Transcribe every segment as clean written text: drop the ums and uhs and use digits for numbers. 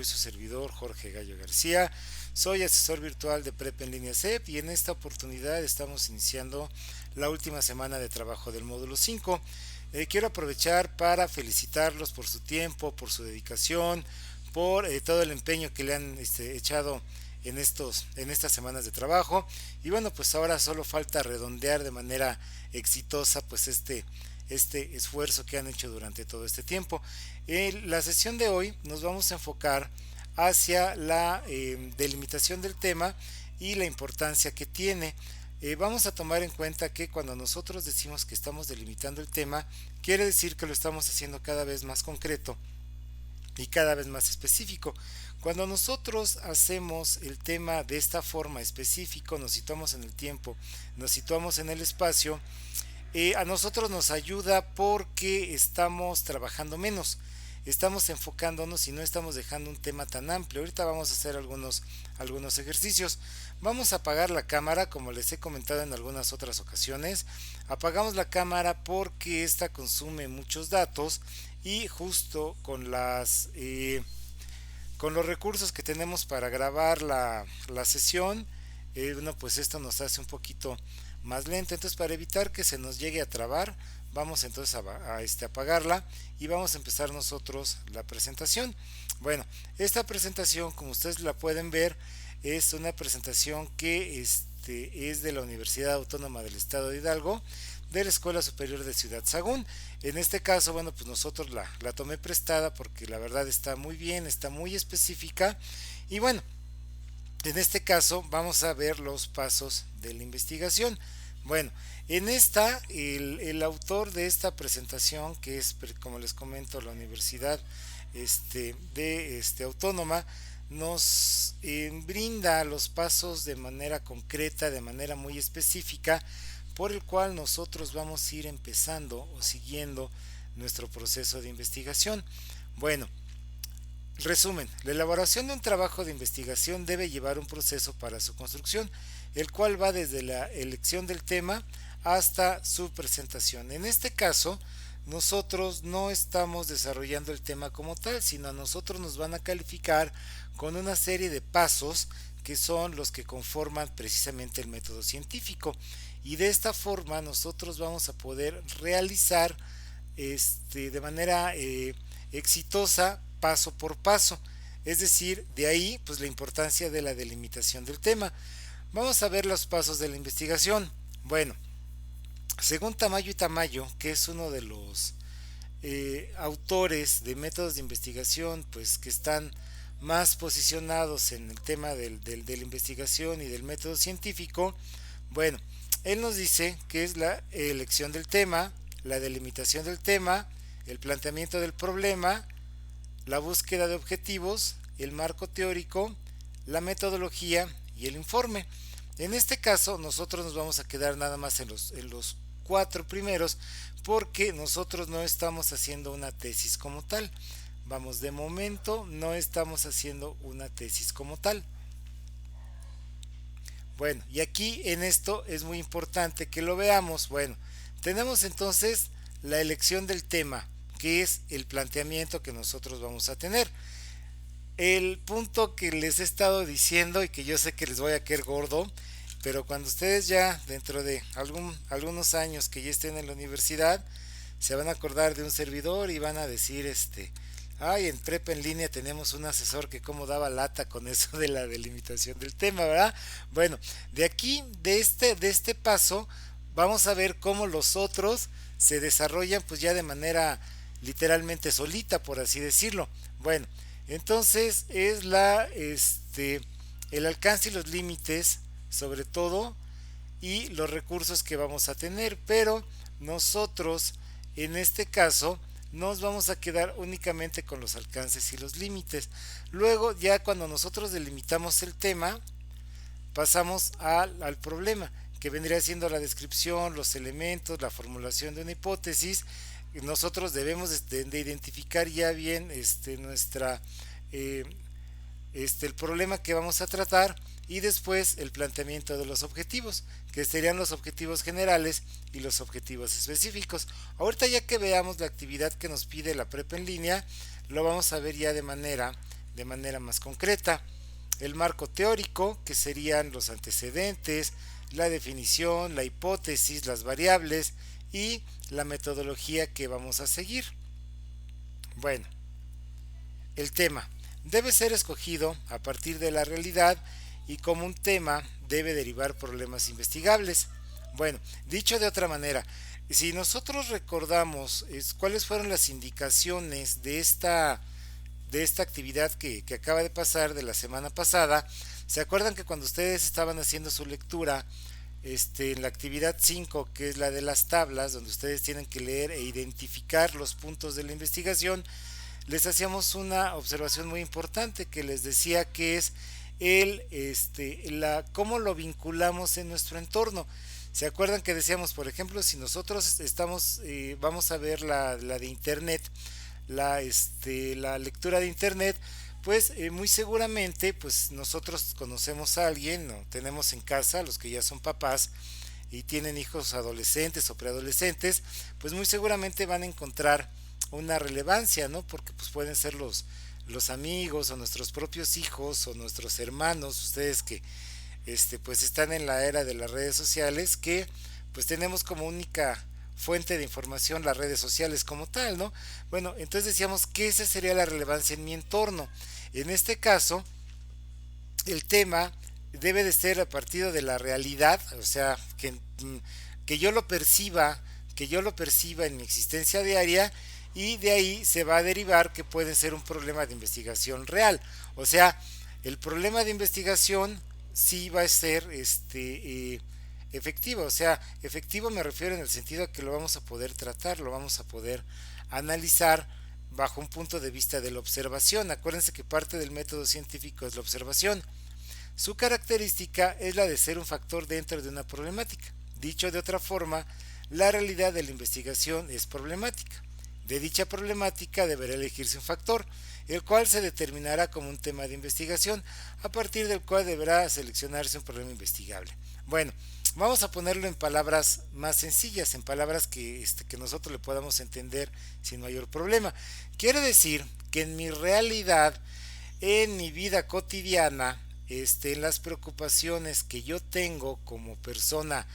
Soy su servidor Jorge Gallo García, soy asesor virtual de Prep en línea CEP y en esta oportunidad estamos iniciando la última semana de trabajo del módulo 5. Quiero aprovechar para felicitarlos por su tiempo, por su dedicación, por todo el empeño que le han echado en estas semanas de trabajo. Y bueno, pues ahora solo falta redondear de manera exitosa pues este esfuerzo que han hecho durante todo este tiempo. En la sesión de hoy nos vamos a enfocar hacia la delimitación del tema y la importancia que tiene. Vamos a tomar en cuenta que cuando nosotros decimos que estamos delimitando el tema, quiere decir que lo estamos haciendo cada vez más concreto y cada vez más específico. Cuando nosotros hacemos el tema de esta forma específico, nos situamos en el tiempo, nos situamos en el espacio, a nosotros nos ayuda porque estamos trabajando menos, estamos enfocándonos y no estamos dejando un tema tan amplio. Ahorita vamos a hacer algunos ejercicios. Vamos a apagar la cámara, como les he comentado en algunas otras ocasiones. Apagamos la cámara porque esta consume muchos datos y justo con los recursos que tenemos para grabar la sesión, bueno, pues esto nos hace un poquito más lento. Entonces, para evitar que se nos llegue a trabar, vamos entonces a apagarla y vamos a empezar nosotros la presentación. Bueno, esta presentación, como ustedes la pueden ver, es una presentación que es de la Universidad Autónoma del Estado de Hidalgo, de la Escuela Superior de Ciudad Sagún. En este caso, bueno, pues nosotros la tomé prestada porque la verdad está muy bien, está muy específica. Y bueno, en este caso vamos a ver los pasos de la investigación. Bueno, en esta, el autor de esta presentación, que es, como les comento, la Universidad Autónoma, nos brinda los pasos de manera concreta, de manera muy específica, por el cual nosotros vamos a ir empezando o siguiendo nuestro proceso de investigación. Bueno, resumen, la elaboración de un trabajo de investigación debe llevar un proceso para su construcción, el cual va desde la elección del tema hasta su presentación. En este caso, nosotros no estamos desarrollando el tema como tal, sino a nosotros nos van a calificar con una serie de pasos que son los que conforman precisamente el método científico. Y de esta forma nosotros vamos a poder realizar de manera exitosa paso por paso. Es decir, de ahí pues la importancia de la delimitación del tema. Vamos a ver los pasos de la investigación. Bueno, según Tamayo y Tamayo, que es uno de los autores de métodos de investigación pues que están más posicionados en el tema de la investigación y del método científico, bueno, él nos dice que es la elección del tema, la delimitación del tema, el planteamiento del problema, la búsqueda de objetivos, el marco teórico, la metodología y el informe. En este caso nosotros nos vamos a quedar nada más en los cuatro primeros porque nosotros no estamos haciendo una tesis como tal. Vamos, de momento no estamos haciendo una tesis como tal. Bueno, y aquí en esto es muy importante que lo veamos. Bueno, tenemos entonces la elección del tema, que es el planteamiento que nosotros vamos a tener. El punto que les he estado diciendo y que yo sé que les voy a caer gordo, pero cuando ustedes ya dentro de algunos años que ya estén en la universidad, se van a acordar de un servidor y van a decir, ay, en prepa en línea tenemos un asesor que cómo daba lata con eso de la delimitación del tema, ¿verdad? Bueno, de aquí, de este paso, vamos a ver cómo los otros se desarrollan pues ya de manera literalmente solita, por así decirlo. Bueno, entonces es el alcance y los límites, sobre todo, y los recursos que vamos a tener, pero nosotros en este caso nos vamos a quedar únicamente con los alcances y los límites. Luego, ya cuando nosotros delimitamos el tema, pasamos al problema, que vendría siendo la descripción, los elementos, la formulación de una hipótesis. Nosotros debemos de identificar ya bien eh, el problema que vamos a tratar y después el planteamiento de los objetivos, que serían los objetivos generales y los objetivos específicos. Ahorita ya que veamos la actividad que nos pide la prepa en línea, lo vamos a ver ya de de manera más concreta. El marco teórico, que serían los antecedentes, la definición, la hipótesis, las variables y la metodología que vamos a seguir. Bueno, el tema debe ser escogido a partir de la realidad y como un tema debe derivar problemas investigables. Bueno, dicho de otra manera, si nosotros recordamos cuáles fueron las indicaciones de esta actividad que acaba de pasar de la semana pasada, ¿se acuerdan que cuando ustedes estaban haciendo su lectura en la actividad 5, que es la de las tablas, donde ustedes tienen que leer e identificar los puntos de la investigación, les hacíamos una observación muy importante que les decía que es cómo lo vinculamos en nuestro entorno? ¿Se acuerdan que decíamos, por ejemplo, si nosotros vamos a ver la de internet, la lectura de internet, pues muy seguramente pues nosotros conocemos a alguien, ¿no? Tenemos en casa, los que ya son papás y tienen hijos adolescentes o preadolescentes, pues muy seguramente van a encontrar una relevancia, ¿no? Porque pues pueden ser los amigos o nuestros propios hijos o nuestros hermanos, ustedes que pues están en la era de las redes sociales, que pues tenemos como única fuente de información las redes sociales como tal, ¿no? Bueno, entonces decíamos que esa sería la relevancia en mi entorno. En este caso, el tema debe de ser a partir de la realidad, o sea, que yo lo perciba en mi existencia diaria, y de ahí se va a derivar que puede ser un problema de investigación real. O sea, el problema de investigación sí va a ser efectivo. O sea, efectivo me refiero en el sentido a que lo vamos a poder tratar, lo vamos a poder analizar bajo un punto de vista de la observación. Acuérdense que parte del método científico es la observación. Su característica es la de ser un factor dentro de una problemática. Dicho de otra forma, la realidad de la investigación es problemática. De dicha problemática deberá elegirse un factor, el cual se determinará como un tema de investigación, a partir del cual deberá seleccionarse un problema investigable. Bueno, vamos a ponerlo en palabras más sencillas, en palabras que nosotros le podamos entender sin mayor problema. Quiere decir que en mi realidad, en mi vida cotidiana, en las preocupaciones que yo tengo como persona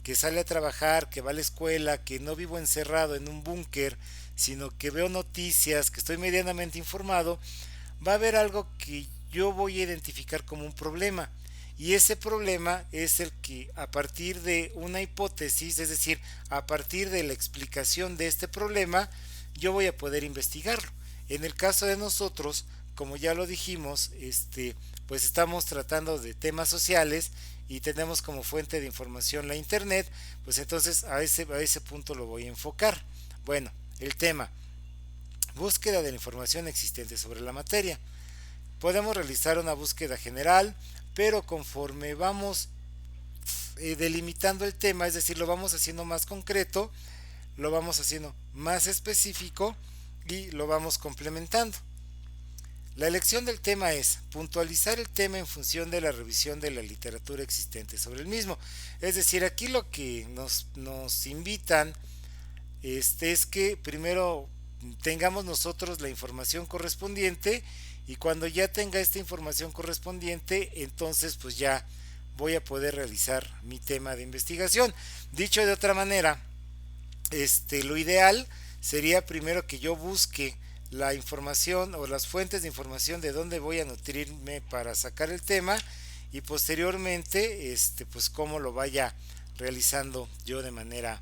que sale a trabajar, que va a la escuela, que no vivo encerrado en un búnker, sino que veo noticias, que estoy medianamente informado, va a haber algo que yo voy a identificar como un problema. Y ese problema es el que a partir de una hipótesis, es decir, a partir de la explicación de este problema, yo voy a poder investigarlo. En el caso de nosotros, como ya lo dijimos, pues estamos tratando de temas sociales y tenemos como fuente de información la internet, pues entonces a ese punto lo voy a enfocar. Bueno, el tema: búsqueda de la información existente sobre la materia. Podemos realizar una búsqueda general, pero conforme vamos delimitando el tema, es decir, lo vamos haciendo más concreto, lo vamos haciendo más específico y lo vamos complementando. La elección del tema es puntualizar el tema en función de la revisión de la literatura existente sobre el mismo. Es decir, aquí lo que nos invitan es que primero tengamos nosotros la información correspondiente, y cuando ya tenga esta información correspondiente, entonces pues ya voy a poder realizar mi tema de investigación. Dicho de otra manera, lo ideal sería primero que yo busque la información o las fuentes de información de dónde voy a nutrirme para sacar el tema, y posteriormente pues cómo lo vaya realizando yo de manera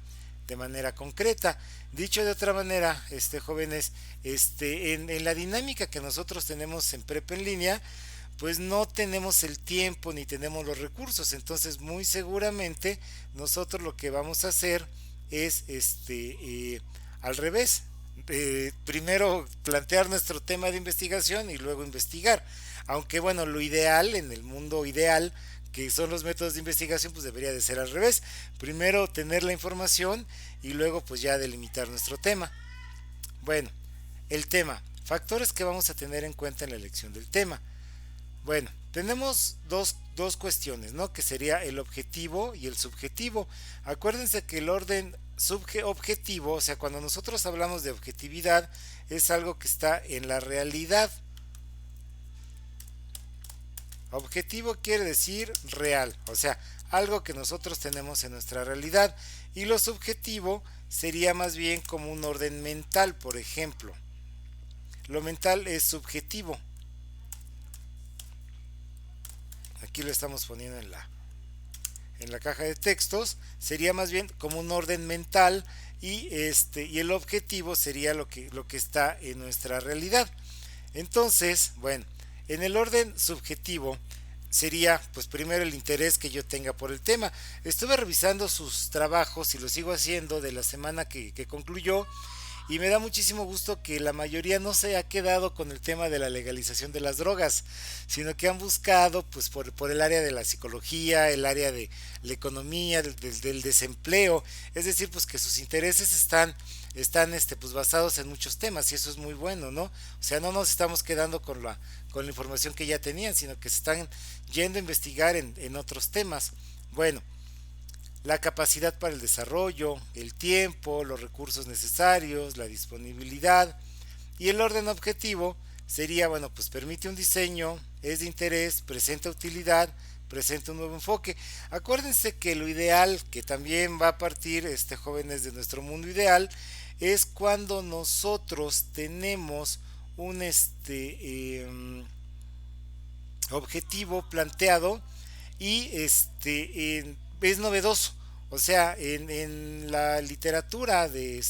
concreta. Dicho de otra manera, jóvenes, en la dinámica que nosotros tenemos en prepa en línea, pues no tenemos el tiempo ni tenemos los recursos. Entonces muy seguramente nosotros lo que vamos a hacer es al revés. Primero plantear nuestro tema de investigación y luego investigar. Aunque bueno, lo ideal, en el mundo ideal, que son los métodos de investigación, pues debería de ser al revés. Primero tener la información y luego pues ya delimitar nuestro tema. Bueno, el tema, factores que vamos a tener en cuenta en la elección del tema. Bueno, tenemos dos cuestiones, ¿no? Que sería el objetivo y el subjetivo. Acuérdense que el orden objetivo, o sea, cuando nosotros hablamos de objetividad, es algo que está en la realidad. Objetivo quiere decir real, o sea, algo que nosotros tenemos en nuestra realidad. Y lo subjetivo sería más bien como un orden mental, por ejemplo. Lo mental es subjetivo. Aquí lo estamos poniendo en la caja de textos. Sería más bien como un orden mental y el objetivo sería lo que está en nuestra realidad. Entonces, bueno, en el orden subjetivo sería pues primero el interés que yo tenga por el tema. Estuve revisando sus trabajos y lo sigo haciendo de la semana que concluyó, y me da muchísimo gusto que la mayoría no se ha quedado con el tema de la legalización de las drogas, sino que han buscado pues por el área de la psicología, el área de la economía, del desempleo. Es decir, pues que sus intereses están pues basados en muchos temas, y eso es muy bueno, ¿no? O sea, no nos estamos quedando con la información que ya tenían, sino que se están yendo a investigar en otros temas. Bueno, la capacidad para el desarrollo, el tiempo, los recursos necesarios, la disponibilidad. Y el orden objetivo sería, bueno, pues permite un diseño, es de interés, presenta utilidad, presenta un nuevo enfoque. Acuérdense que lo ideal, que también va a partir jóvenes de nuestro mundo ideal, es cuando nosotros tenemos un objetivo planteado y es novedoso. O sea, en la literatura de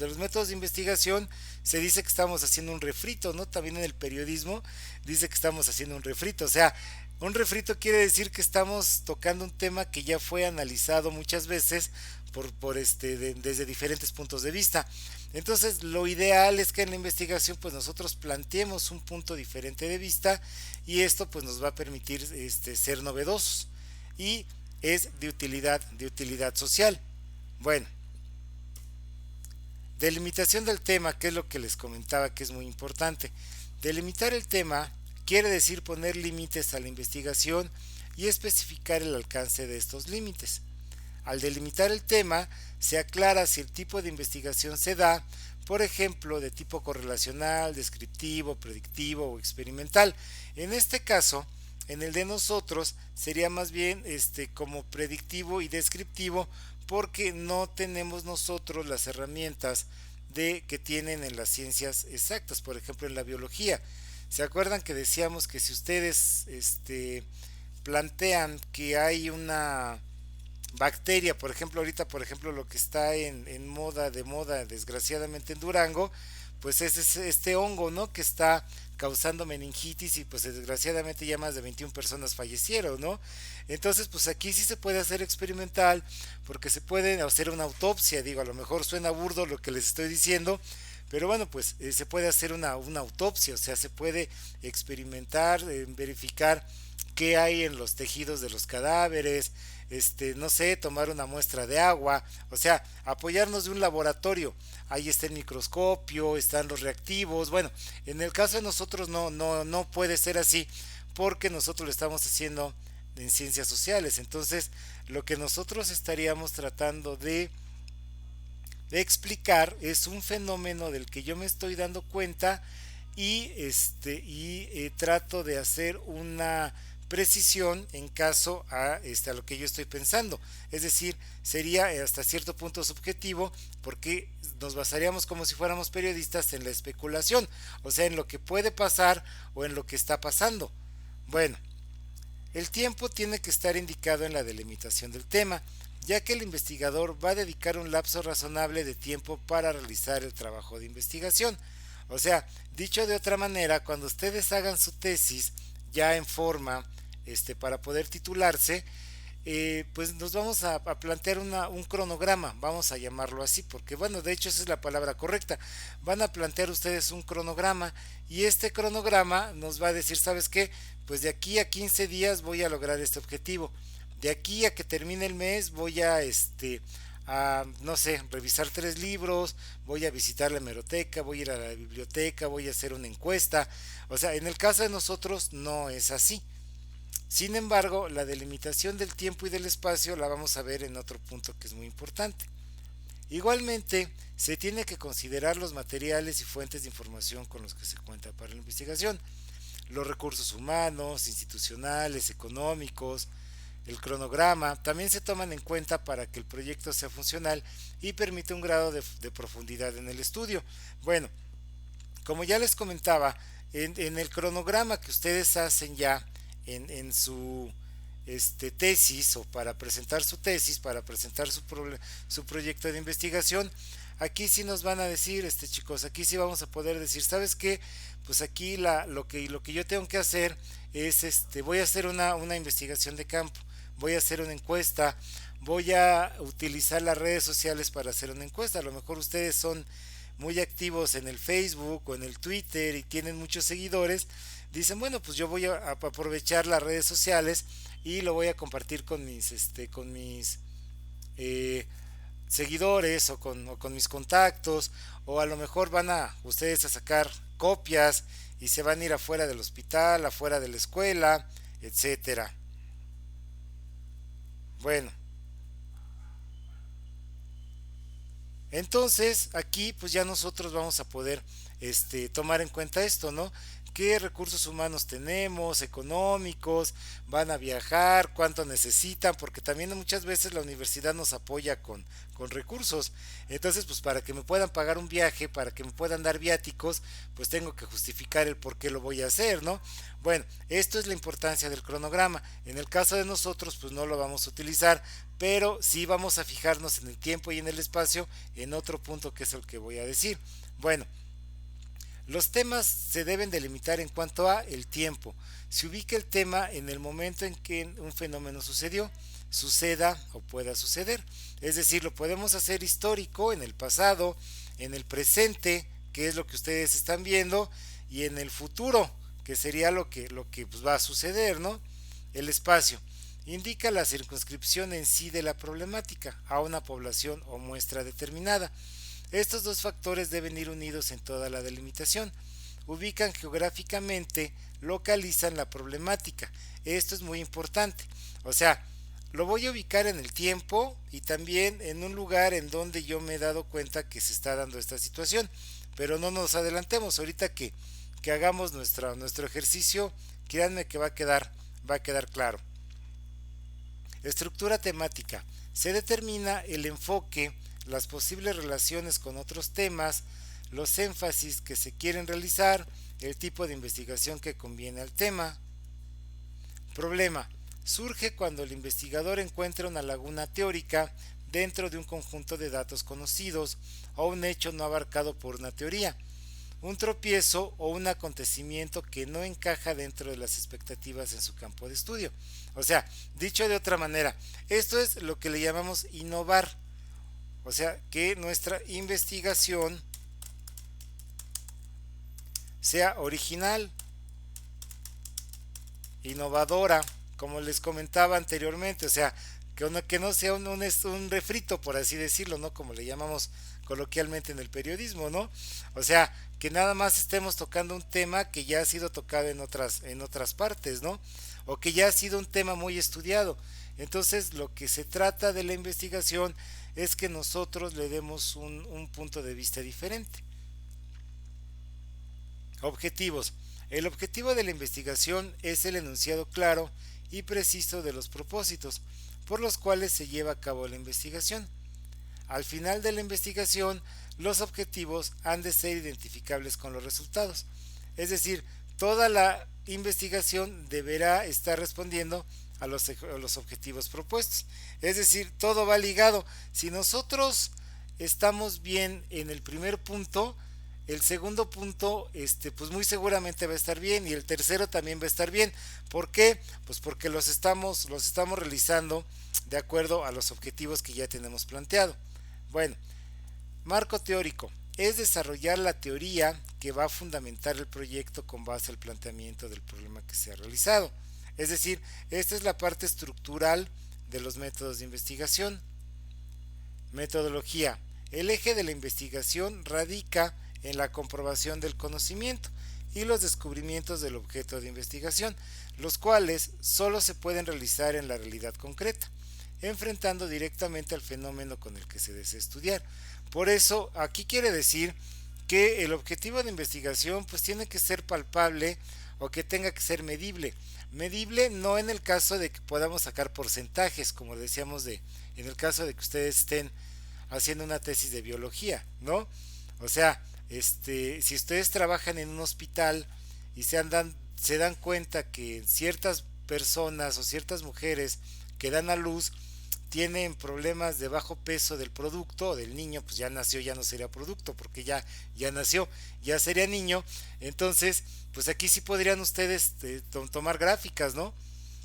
los métodos de investigación se dice que estamos haciendo un refrito, ¿no? También en el periodismo dice que estamos haciendo un refrito. O sea, un refrito quiere decir que estamos tocando un tema que ya fue analizado muchas veces desde diferentes puntos de vista. Entonces, lo ideal es que en la investigación pues nosotros planteemos un punto diferente de vista, y esto pues nos va a permitir ser novedosos, y es de utilidad social. Bueno, delimitación del tema, que es lo que les comentaba que es muy importante. Delimitar el tema quiere decir poner límites a la investigación y especificar el alcance de estos límites. Al delimitar el tema, se aclara si el tipo de investigación se da, por ejemplo, de tipo correlacional, descriptivo, predictivo o experimental. En este caso, en el de nosotros sería más bien como predictivo y descriptivo, porque no tenemos nosotros las herramientas que tienen en las ciencias exactas, por ejemplo en la biología. ¿Se acuerdan que decíamos que si ustedes plantean que hay una bacteria, por ejemplo ahorita, por ejemplo lo que está en moda, de moda desgraciadamente en Durango, pues es este hongo, ¿no? Que está causando meningitis, y pues desgraciadamente ya más de 21 personas fallecieron, ¿no? Entonces pues aquí sí se puede hacer experimental, porque se puede hacer una autopsia. Digo, a lo mejor suena burdo lo que les estoy diciendo, pero bueno, pues se puede hacer una autopsia, o sea, se puede experimentar, verificar qué hay en los tejidos de los cadáveres, no sé, tomar una muestra de agua, o sea, apoyarnos de un laboratorio. Ahí está el microscopio, están los reactivos. Bueno, en el caso de nosotros no puede ser así, porque nosotros lo estamos haciendo en ciencias sociales. Entonces, lo que nosotros estaríamos tratando de explicar es un fenómeno del que yo me estoy dando cuenta, y trato de hacer una precisión en caso a lo que yo estoy pensando. Es decir, sería hasta cierto punto subjetivo, porque nos basaríamos como si fuéramos periodistas en la especulación, o sea, en lo que puede pasar o en lo que está pasando. Bueno, el tiempo tiene que estar indicado en la delimitación del tema, ya que el investigador va a dedicar un lapso razonable de tiempo para realizar el trabajo de investigación. O sea, dicho de otra manera, cuando ustedes hagan su tesis ya en forma, para poder titularse, pues nos vamos a plantear un cronograma, vamos a llamarlo así, porque bueno, de hecho esa es la palabra correcta. Van a plantear ustedes un cronograma, y este cronograma nos va a decir, ¿sabes qué? Pues de aquí a 15 días voy a lograr este objetivo. De aquí a que termine el mes voy a no sé, revisar 3 libros, voy a visitar la hemeroteca, voy a ir a la biblioteca, voy a hacer una encuesta. O sea, en el caso de nosotros no es así. Sin embargo, la delimitación del tiempo y del espacio la vamos a ver en otro punto que es muy importante. Igualmente, se tiene que considerar los materiales y fuentes de información con los que se cuenta para la investigación. los recursos humanos, institucionales, económicos, el cronograma, también se toman en cuenta para que el proyecto sea funcional y permita un grado de profundidad en el estudio. Bueno, como ya les comentaba, en el cronograma que ustedes hacen ya en su tesis o para presentar su tesis, para presentar su proyecto de investigación, aquí sí nos van a decir, chicos, aquí sí vamos a poder decir, ¿sabes qué? Pues aquí lo que yo tengo que hacer es, voy a hacer una investigación de campo, voy a hacer una encuesta, voy a utilizar las redes sociales para hacer una encuesta. A lo mejor ustedes son muy activos en el Facebook o en el Twitter y tienen muchos seguidores, dicen, bueno, pues yo voy a aprovechar las redes sociales y lo voy a compartir con mis eh, seguidores o con mis contactos, o a lo mejor van a ustedes a sacar copias y se van a ir afuera del hospital, afuera de la escuela, etcétera. Bueno, entonces aquí pues ya nosotros vamos a poder tomar en cuenta esto, ¿no? ¿Qué recursos humanos tenemos, económicos? ¿Van a viajar? ¿Cuánto necesitan? Porque también muchas veces la universidad nos apoya con recursos. Entonces, pues para que me puedan pagar un viaje, para que me puedan dar viáticos, pues tengo que justificar el por qué lo voy a hacer, ¿no? Bueno, esto es la importancia del cronograma. En el caso de nosotros, pues no lo vamos a utilizar, pero sí vamos a fijarnos en el tiempo y en el espacio en otro punto que es el que voy a decir. Bueno, los temas se deben delimitar en cuanto a el tiempo. Se ubica el tema en el momento en que un fenómeno sucedió, suceda o pueda suceder. Es decir, lo podemos hacer histórico en el pasado, en el presente, que es lo que ustedes están viendo, y en el futuro, que sería lo que pues, va a suceder, ¿no? El espacio indica la circunscripción en sí de la problemática a una población o muestra determinada. Estos dos factores deben ir unidos en toda la delimitación. Ubican geográficamente, localizan la problemática. Esto es muy importante. O sea, lo voy a ubicar en el tiempo y también en un lugar en donde yo me he dado cuenta que se está dando esta situación. Pero no nos adelantemos. Ahorita que hagamos nuestro ejercicio, créanme que va a quedar claro. Estructura temática. Se determina el enfoque, las posibles relaciones con otros temas, los énfasis que se quieren realizar, el tipo de investigación que conviene al tema. Problema. Surge cuando el investigador encuentra una laguna teórica dentro de un conjunto de datos conocidos o un hecho no abarcado por una teoría, un tropiezo o un acontecimiento que no encaja dentro de las expectativas en su campo de estudio. O sea, dicho de otra manera, esto es lo que le llamamos innovar. O sea, que nuestra investigación sea original, innovadora, como les comentaba anteriormente, o sea, que no sea un refrito, por así decirlo, ¿no? Como le llamamos coloquialmente en el periodismo, ¿no? O sea, que nada más estemos tocando un tema que ya ha sido tocado en otras partes, ¿no? O que ya ha sido un tema muy estudiado. Entonces, lo que se trata de la investigación es que nosotros le demos un punto de vista diferente. Objetivos. El objetivo de la investigación es el enunciado claro y preciso de los propósitos por los cuales se lleva a cabo la investigación. Al final de la investigación, los objetivos han de ser identificables con los resultados. Es decir, toda la investigación deberá estar respondiendo a los objetivos propuestos. Es decir, todo va ligado. Si nosotros estamos bien en el primer punto, el segundo punto, pues muy seguramente va a estar bien y el tercero también va a estar bien. ¿Por qué? Pues porque los estamos realizando de acuerdo a los objetivos que ya tenemos planteado. Bueno, marco teórico. Es desarrollar la teoría que va a fundamentar el proyecto con base al planteamiento del problema que se ha realizado. Es decir, esta es la parte estructural de los métodos de investigación. Metodología. El eje de la investigación radica en la comprobación del conocimiento y los descubrimientos del objeto de investigación, los cuales solo se pueden realizar en la realidad concreta, enfrentando directamente al fenómeno con el que se desea estudiar. Por eso, aquí quiere decir que el objetivo de investigación pues tiene que ser palpable o que tenga que ser medible. Medible no en el caso de que podamos sacar porcentajes, como decíamos en el caso de que ustedes estén haciendo una tesis de biología, ¿no? O sea, si ustedes trabajan en un hospital y se dan cuenta que ciertas personas o ciertas mujeres que dan a luz tienen problemas de bajo peso del producto o del niño, pues ya nació, ya no sería producto porque ya nació, ya sería niño. Entonces, pues aquí sí podrían ustedes tomar gráficas, ¿no?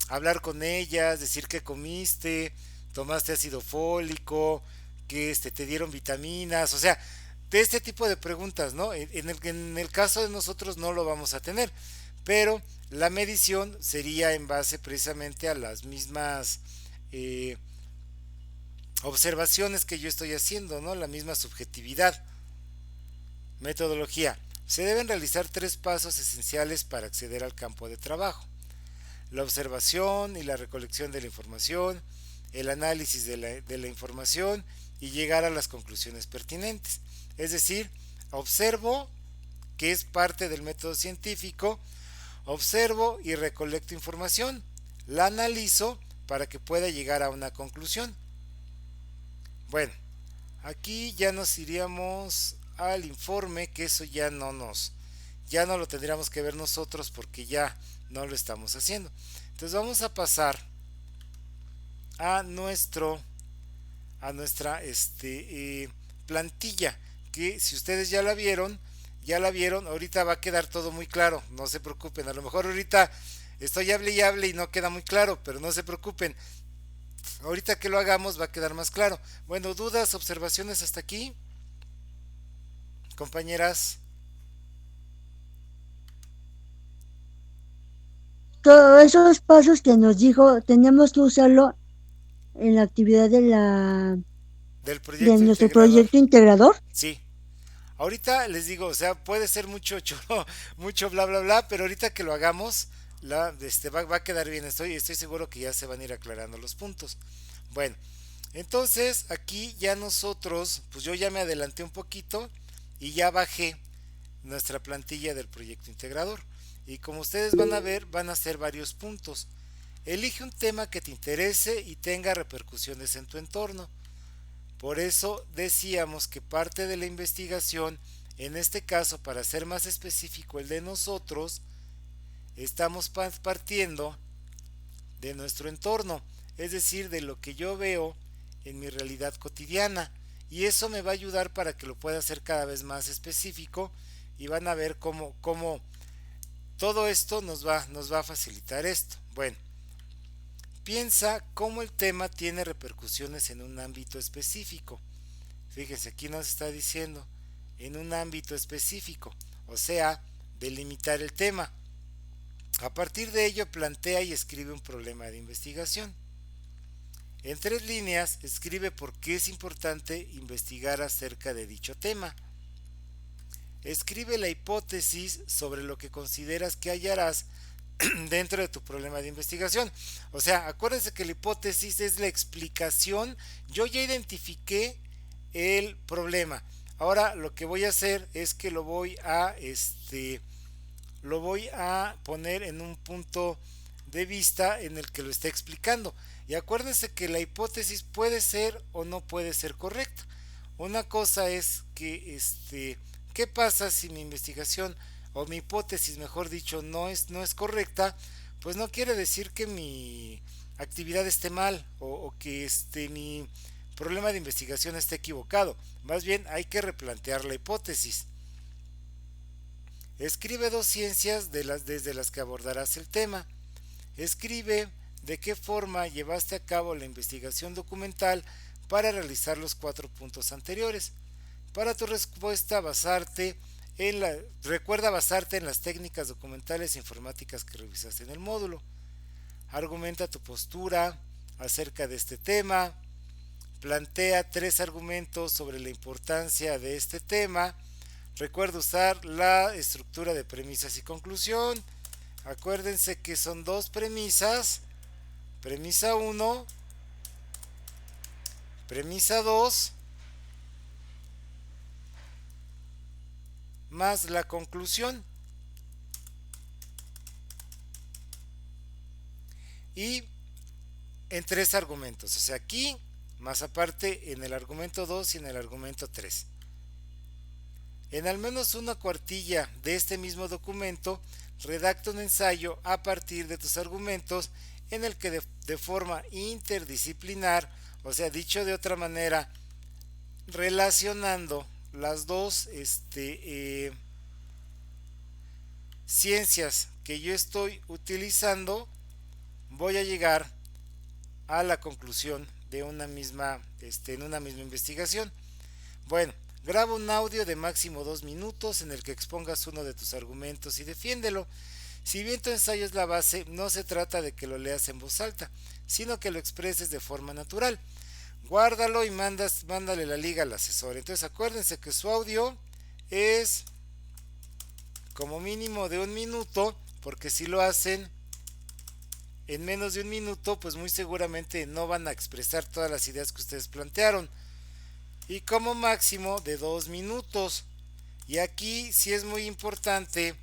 Hablar con ellas, decir que comiste, tomaste ácido fólico, que te dieron vitaminas, o sea, de este tipo de preguntas, ¿no? En el caso de nosotros no lo vamos a tener, pero la medición sería en base precisamente a las mismas eh, observaciones que yo estoy haciendo, ¿no? La misma subjetividad. Metodología. Se deben realizar tres pasos esenciales para acceder al campo de trabajo: la observación y la recolección de la información, el análisis de la información y llegar a las conclusiones pertinentes. Es decir, observo, que es parte del método científico, observo y recolecto información, la analizo para que pueda llegar a una conclusión. Bueno, aquí ya nos iríamos al informe, que eso ya no lo tendríamos que ver nosotros porque ya no lo estamos haciendo. Entonces vamos a pasar a nuestra plantilla, que si ustedes ya la vieron, ahorita va a quedar todo muy claro, no se preocupen. A lo mejor ahorita estoy hable y no queda muy claro, pero no se preocupen, ahorita que lo hagamos va a quedar más claro. Bueno, dudas, observaciones hasta aquí, compañeras. Todos esos pasos que nos dijo, tenemos que usarlo en la actividad Del de proyecto nuestro integrador. proyecto integrador. Sí, ahorita les digo, o sea, puede ser mucho choro, mucho bla bla bla, pero ahorita que lo hagamos, va a quedar bien. Estoy seguro que ya se van a ir aclarando los puntos. Bueno, entonces aquí ya nosotros, pues yo ya me adelanté un poquito y ya bajé nuestra plantilla del proyecto integrador. Y como ustedes van a ver, van a ser varios puntos. Elige un tema que te interese y tenga repercusiones en tu entorno. Por eso decíamos que parte de la investigación, en este caso para ser más específico el de nosotros, estamos partiendo de nuestro entorno, es decir, de lo que yo veo en mi realidad cotidiana. Y eso me va a ayudar para que lo pueda hacer cada vez más específico y van a ver cómo todo esto nos va a facilitar esto. Bueno, piensa cómo el tema tiene repercusiones en un ámbito específico. Fíjense, aquí nos está diciendo en un ámbito específico, o sea, delimitar el tema. A partir de ello plantea y escribe un problema de investigación. En tres líneas escribe por qué es importante investigar acerca de dicho tema. Escribe la hipótesis sobre lo que consideras que hallarás dentro de tu problema de investigación. O sea, acuérdense que la hipótesis es la explicación. Yo ya identifiqué el problema. Ahora lo que voy a hacer es que lo voy a poner en un punto de vista en el que lo esté explicando. Y acuérdense que la hipótesis puede ser o no puede ser correcta. Una cosa es que ¿qué pasa si mi investigación o mi hipótesis, mejor dicho, no es correcta? Pues no quiere decir que mi actividad esté mal o que mi problema de investigación esté equivocado. Más bien hay que replantear la hipótesis. Escribe dos ciencias desde las que abordarás el tema. Escribe de qué forma llevaste a cabo la investigación documental para realizar los cuatro puntos anteriores. Para tu respuesta, recuerda basarte en las técnicas documentales e informáticas que revisaste en el módulo. Argumenta tu postura acerca de este tema. Plantea tres argumentos sobre la importancia de este tema. Recuerda usar la estructura de premisas y conclusión. Acuérdense que son dos premisas. Premisa uno, premisa 2, más la conclusión. y en tres argumentos, o sea, aquí más aparte en el argumento 2 y en el argumento 3. En al menos una cuartilla de este mismo documento, redacta un ensayo a partir de tus argumentos en el que de forma interdisciplinar, o sea, dicho de otra manera, relacionando las dos ciencias que yo estoy utilizando, voy a llegar a la conclusión de una misma, en una misma investigación. Bueno, graba un audio de máximo 2 minutos en el que expongas uno de tus argumentos y defiéndelo. Si bien tu ensayo es la base, no se trata de que lo leas en voz alta, sino que lo expreses de forma natural. Guárdalo y mándale la liga al asesor. Entonces acuérdense que su audio es como mínimo de 1 minuto, porque si lo hacen en menos de 1 minuto, pues muy seguramente no van a expresar todas las ideas que ustedes plantearon. Y como máximo de 2 minutos. Y aquí sí es muy importante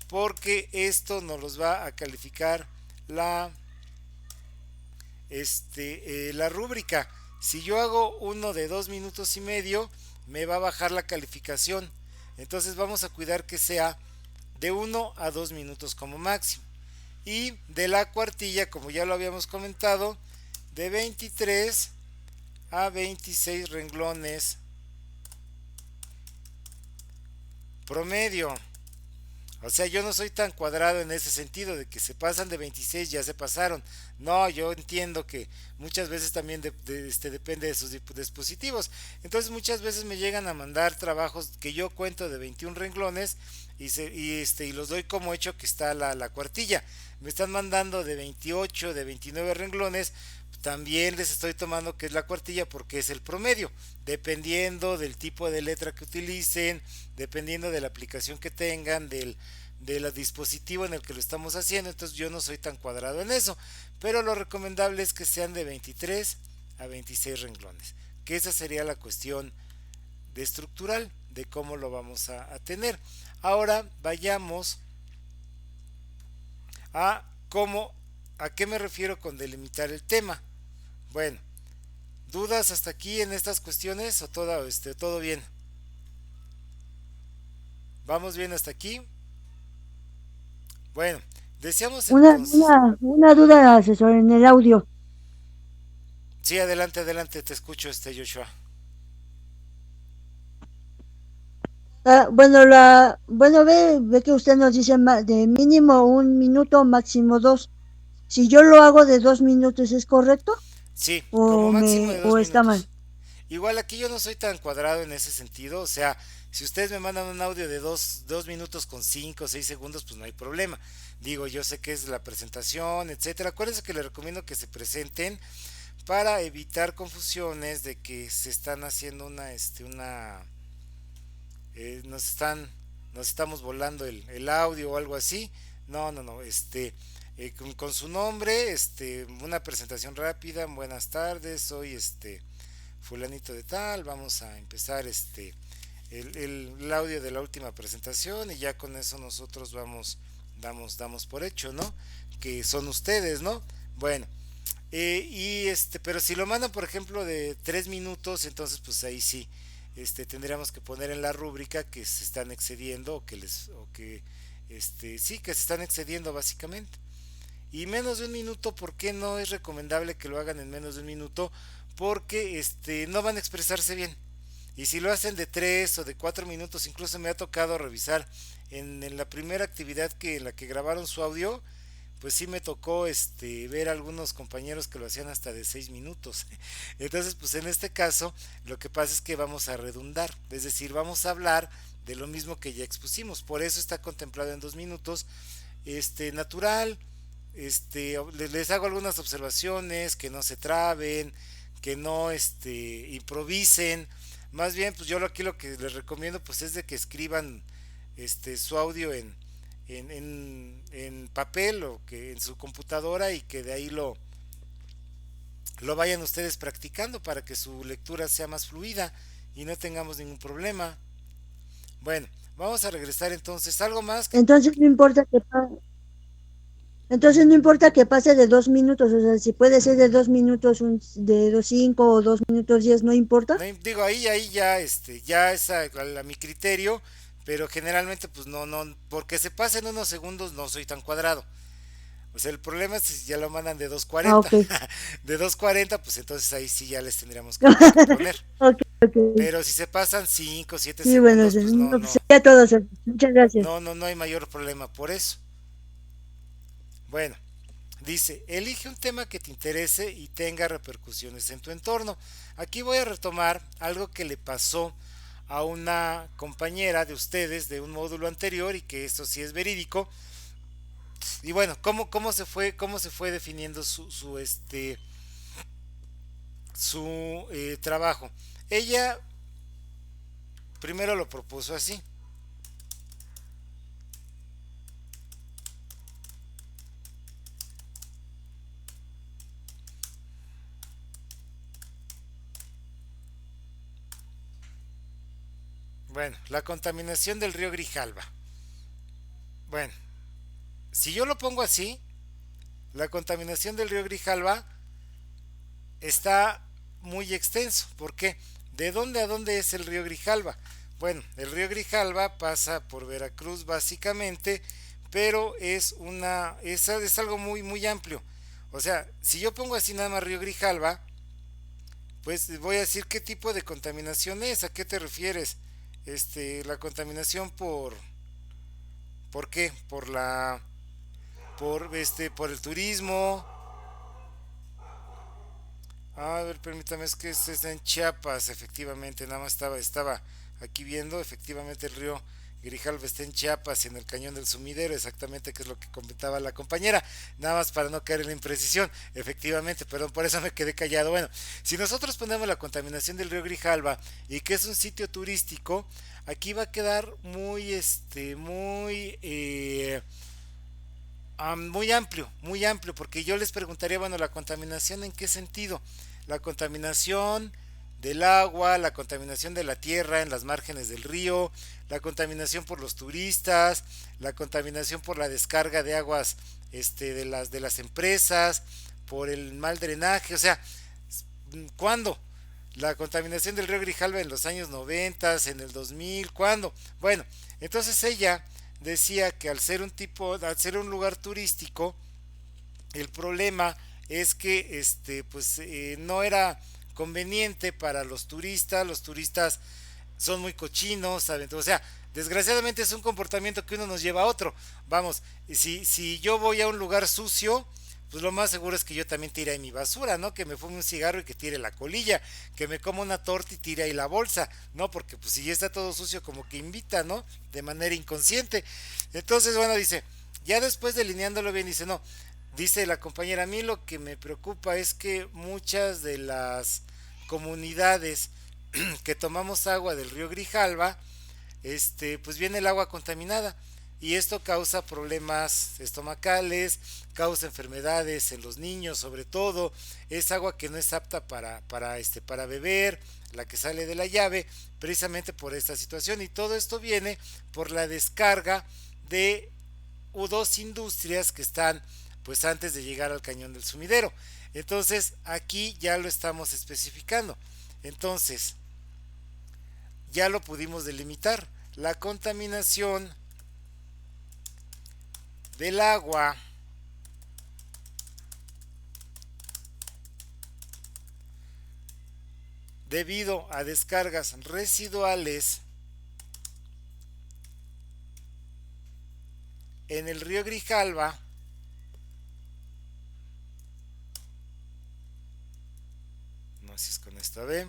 porque esto nos los va a calificar la rúbrica. Si yo hago uno de 2 minutos y medio, me va a bajar la calificación. Entonces vamos a cuidar que sea de 1 a 2 minutos como máximo. Y de la cuartilla, como ya lo habíamos comentado, de 23 a 26 renglones promedio. O sea, yo no soy tan cuadrado en ese sentido de que se pasan de 26, ya se pasaron. No, yo entiendo que muchas veces también depende de sus dispositivos. Entonces muchas veces me llegan a mandar trabajos que yo cuento de 21 renglones y los doy como hecho que está la cuartilla. Me están mandando de 28, de 29 renglones. También les estoy tomando que es la cuartilla porque es el promedio, dependiendo del tipo de letra que utilicen, dependiendo de la aplicación que tengan, del dispositivo en el que lo estamos haciendo. Entonces yo no soy tan cuadrado en eso, pero lo recomendable es que sean de 23 a 26 renglones, que esa sería la cuestión de estructural, de cómo lo vamos a tener. Ahora vayamos a a qué me refiero con delimitar el tema. Bueno, ¿dudas hasta aquí en estas cuestiones o todo bien? ¿Vamos bien hasta aquí? Bueno, deseamos entonces. Una duda, asesor, en el audio. Sí, adelante, adelante, te escucho, Joshua. Bueno, ve que usted nos dice de mínimo 1 minuto, máximo dos. Si yo lo hago de 2 minutos, ¿es correcto? Sí, como máximo de dos O está mal? minutos. Igual aquí yo no soy tan cuadrado en ese sentido, o sea, si ustedes me mandan un audio de 2 minutos con 5 o 6 segundos, pues no hay problema. Digo, yo sé que es la presentación, etcétera. Acuérdense que les recomiendo que se presenten para evitar confusiones de que se están haciendo nos estamos volando el audio o algo así. No, no, no, con su nombre, una presentación rápida. Buenas tardes, soy fulanito de tal, vamos a empezar el audio de la última presentación y ya con eso nosotros damos por hecho, ¿no? Que son ustedes, ¿no? Bueno, pero si lo mandan, por ejemplo, de 3 minutos, entonces pues ahí sí, tendríamos que poner en la rúbrica que se están excediendo sí, que se están excediendo básicamente. Y menos de 1 minuto, ¿por qué no es recomendable que lo hagan en menos de 1 minuto? Porque no van a expresarse bien. Y si lo hacen de 3 o de 4 minutos, incluso me ha tocado revisar en la primera actividad en la que grabaron su audio, pues sí me tocó ver a algunos compañeros que lo hacían hasta de 6 minutos. Entonces, pues en este caso, lo que pasa es que vamos a redundar, es decir, vamos a hablar de lo mismo que ya expusimos. Por eso está contemplado en 2 minutos, natural. Les hago algunas observaciones, que no se traben, que no improvisen. Más bien, pues yo aquí lo que les recomiendo pues es de que escriban su audio en papel o que en su computadora y que de ahí lo vayan ustedes practicando para que su lectura sea más fluida y no tengamos ningún problema. Bueno, vamos a regresar entonces. ¿Algo más? Entonces no importa que Entonces no importa que pase de 2 minutos, o sea, si puede ser de 2 minutos, de 2.5 o 2 minutos 10, no importa. No, digo, ahí ya, ya es a mi criterio, pero generalmente pues no, porque se pasen unos segundos no soy tan cuadrado. O sea, el problema es si ya lo mandan de doscientos Ah, cuarenta ok. de 240 pues entonces ahí sí ya les tendríamos que poner. Ok, ok. Pero si se pasan 5 7 Sí, bueno, segundos, pues no, no, pues no, sería todo, Sergio. Muchas gracias. no hay mayor problema por eso. Bueno, dice, elige un tema que te interese y tenga repercusiones en tu entorno. Aquí voy a retomar algo que le pasó a una compañera de ustedes de un módulo anterior y que esto sí es verídico. Y bueno, cómo se fue definiendo su trabajo. Ella primero lo propuso así. Bueno, la contaminación del río Grijalva. Bueno, si yo lo pongo así, la contaminación del río Grijalva está muy extenso. ¿Por qué? ¿De dónde a dónde es el río Grijalva? Bueno, el río Grijalva pasa por Veracruz básicamente, pero es algo muy amplio. O sea, si yo pongo así nada más río Grijalva, pues voy a decir qué tipo de contaminación es, a qué te refieres. La contaminación ¿por qué? Por el turismo. A ver, permítame, es que este está en Chiapas, efectivamente, nada más estaba aquí viendo, efectivamente el río Grijalva está en Chiapas, en el cañón del Sumidero, exactamente que es lo que comentaba la compañera, nada más para no caer en la imprecisión, efectivamente, perdón, por eso me quedé callado. Bueno, si nosotros ponemos la contaminación del río Grijalva y que es un sitio turístico, aquí va a quedar muy amplio, porque yo les preguntaría, bueno, la contaminación en qué sentido, la contaminación del agua, la contaminación de la tierra en las márgenes del río, la contaminación por los turistas, la contaminación por la descarga de aguas de las empresas, por el mal drenaje, o sea, ¿cuándo? La contaminación del río Grijalva en los años 90, en el 2000, ¿cuándo? Bueno, entonces ella decía que al ser un lugar turístico, el problema es que no era conveniente para los turistas son muy cochinos, ¿saben? O sea, desgraciadamente es un comportamiento que uno nos lleva a otro. Vamos, si yo voy a un lugar sucio, pues lo más seguro es que yo también tire ahí mi basura, ¿no? Que me fume un cigarro y que tire la colilla, que me coma una torta y tire ahí la bolsa, ¿no? Porque pues si ya está todo sucio como que invita, ¿no? De manera inconsciente. Entonces, bueno, dice, ya después delineándolo bien, dice, no, dice la compañera, a mí lo que me preocupa es que muchas de las comunidades que tomamos agua del río Grijalva, pues viene el agua contaminada y esto causa problemas estomacales, causa enfermedades en los niños, sobre todo es agua que no es apta para beber, la que sale de la llave, precisamente por esta situación, y todo esto viene por la descarga de dos industrias que están pues antes de llegar al cañón del sumidero. Entonces aquí ya lo estamos especificando. Entonces ya lo pudimos delimitar. La contaminación del agua debido a descargas residuales en el río Grijalva, no sé si es con esta B,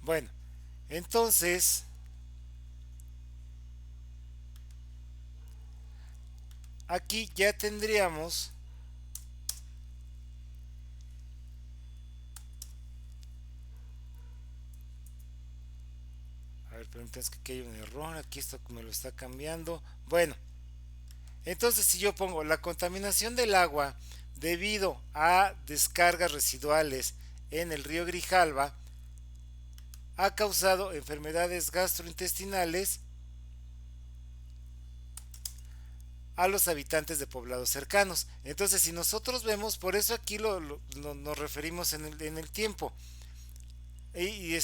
bueno, entonces aquí ya tendríamos entonces que aquí hay un error, aquí esto me lo está cambiando. Bueno, entonces si yo pongo la contaminación del agua debido a descargas residuales en el río Grijalva ha causado enfermedades gastrointestinales a los habitantes de poblados cercanos. Entonces, si nosotros vemos, por eso aquí nos referimos en el tiempo. Y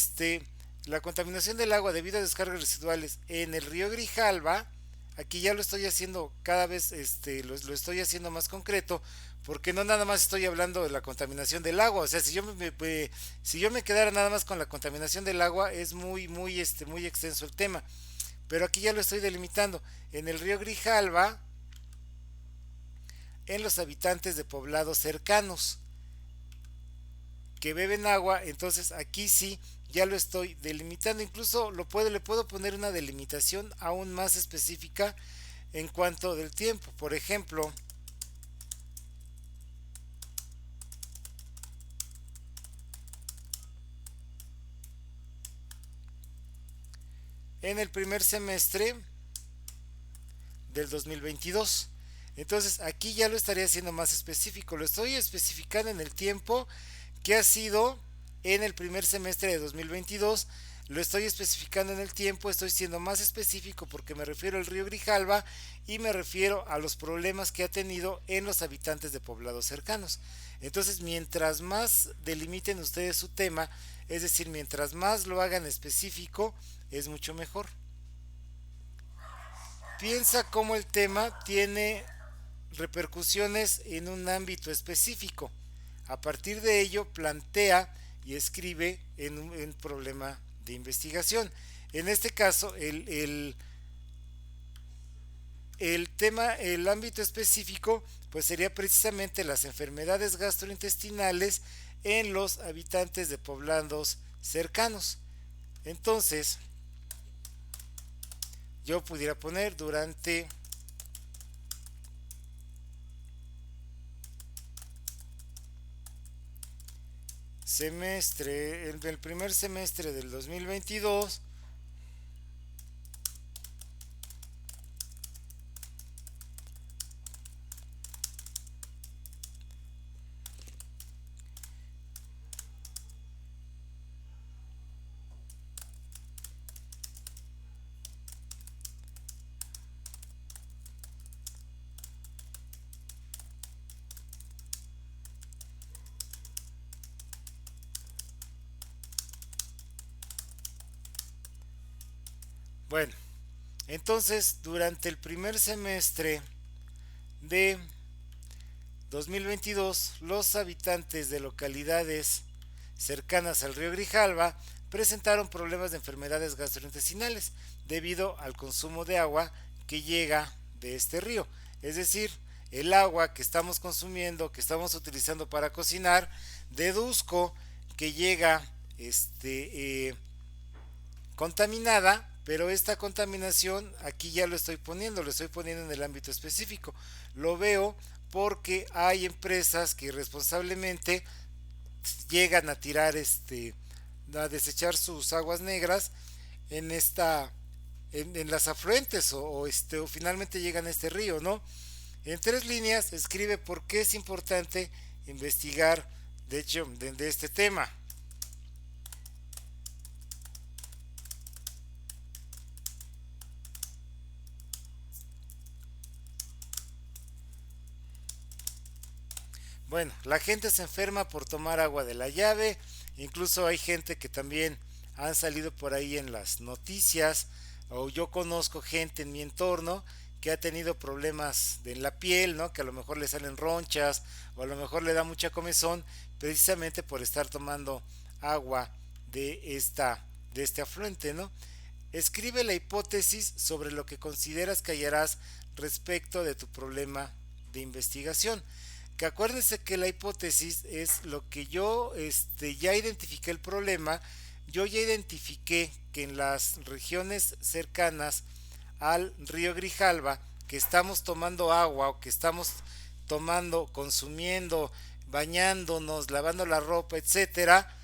la contaminación del agua debido a descargas residuales en el río Grijalva, aquí ya lo estoy haciendo cada vez, lo estoy haciendo más concreto, porque no nada más estoy hablando de la contaminación del agua. O sea, si yo me quedara nada más con la contaminación del agua, es muy extenso el tema. Pero aquí ya lo estoy delimitando. En el río Grijalva, en los habitantes de poblados cercanos que beben agua, entonces aquí sí ya lo estoy delimitando. Incluso le puedo poner una delimitación aún más específica en cuanto del tiempo. Por ejemplo, en el primer semestre del 2022. Entonces aquí ya lo estaría haciendo más específico. Lo estoy especificando en el tiempo que ha sido en el primer semestre de 2022. Lo estoy especificando en el tiempo, estoy siendo más específico porque me refiero al río Grijalva y me refiero a los problemas que ha tenido en los habitantes de poblados cercanos. Entonces, mientras más delimiten ustedes su tema, es decir, mientras más lo hagan específico, es mucho mejor. Piensa cómo el tema tiene repercusiones en un ámbito específico. A partir de ello, plantea y escribe en un problema de investigación. En este caso, el tema, el ámbito específico, pues sería precisamente las enfermedades gastrointestinales en los habitantes de poblados cercanos. Entonces, yo pudiera poner durante el primer semestre del 2022, bueno, entonces durante el primer semestre de 2022, los habitantes de localidades cercanas al río Grijalva presentaron problemas de enfermedades gastrointestinales debido al consumo de agua que llega de este río. Es decir, el agua que estamos consumiendo, que estamos utilizando para cocinar, deduzco que llega contaminada, pero esta contaminación aquí ya lo estoy poniendo en el ámbito específico. Lo veo porque hay empresas que irresponsablemente llegan a tirar a desechar sus aguas negras en en las afluentes o finalmente llegan a este río, ¿no? En tres líneas escribe por qué es importante investigar de hecho de este tema. Bueno, la gente se enferma por tomar agua de la llave, incluso hay gente que también han salido por ahí en las noticias, o yo conozco gente en mi entorno que ha tenido problemas en la piel, ¿no? Que a lo mejor le salen ronchas o a lo mejor le da mucha comezón precisamente por estar tomando agua de este afluente, ¿no? Escribe la hipótesis sobre lo que consideras que hallarás respecto de tu problema de investigación. Que acuérdense que la hipótesis es lo que yo ya identifiqué el problema, yo ya identifiqué que en las regiones cercanas al río Grijalva, que estamos tomando agua o que estamos consumiendo, bañándonos, lavando la ropa, etcétera,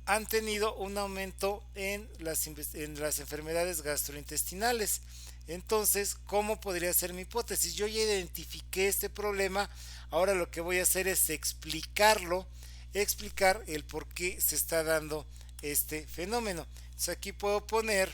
han tenido un aumento en las enfermedades gastrointestinales. Entonces, ¿cómo podría ser mi hipótesis? Yo ya identifiqué este problema, ahora lo que voy a hacer es explicar el por qué se está dando este fenómeno. Entonces aquí puedo poner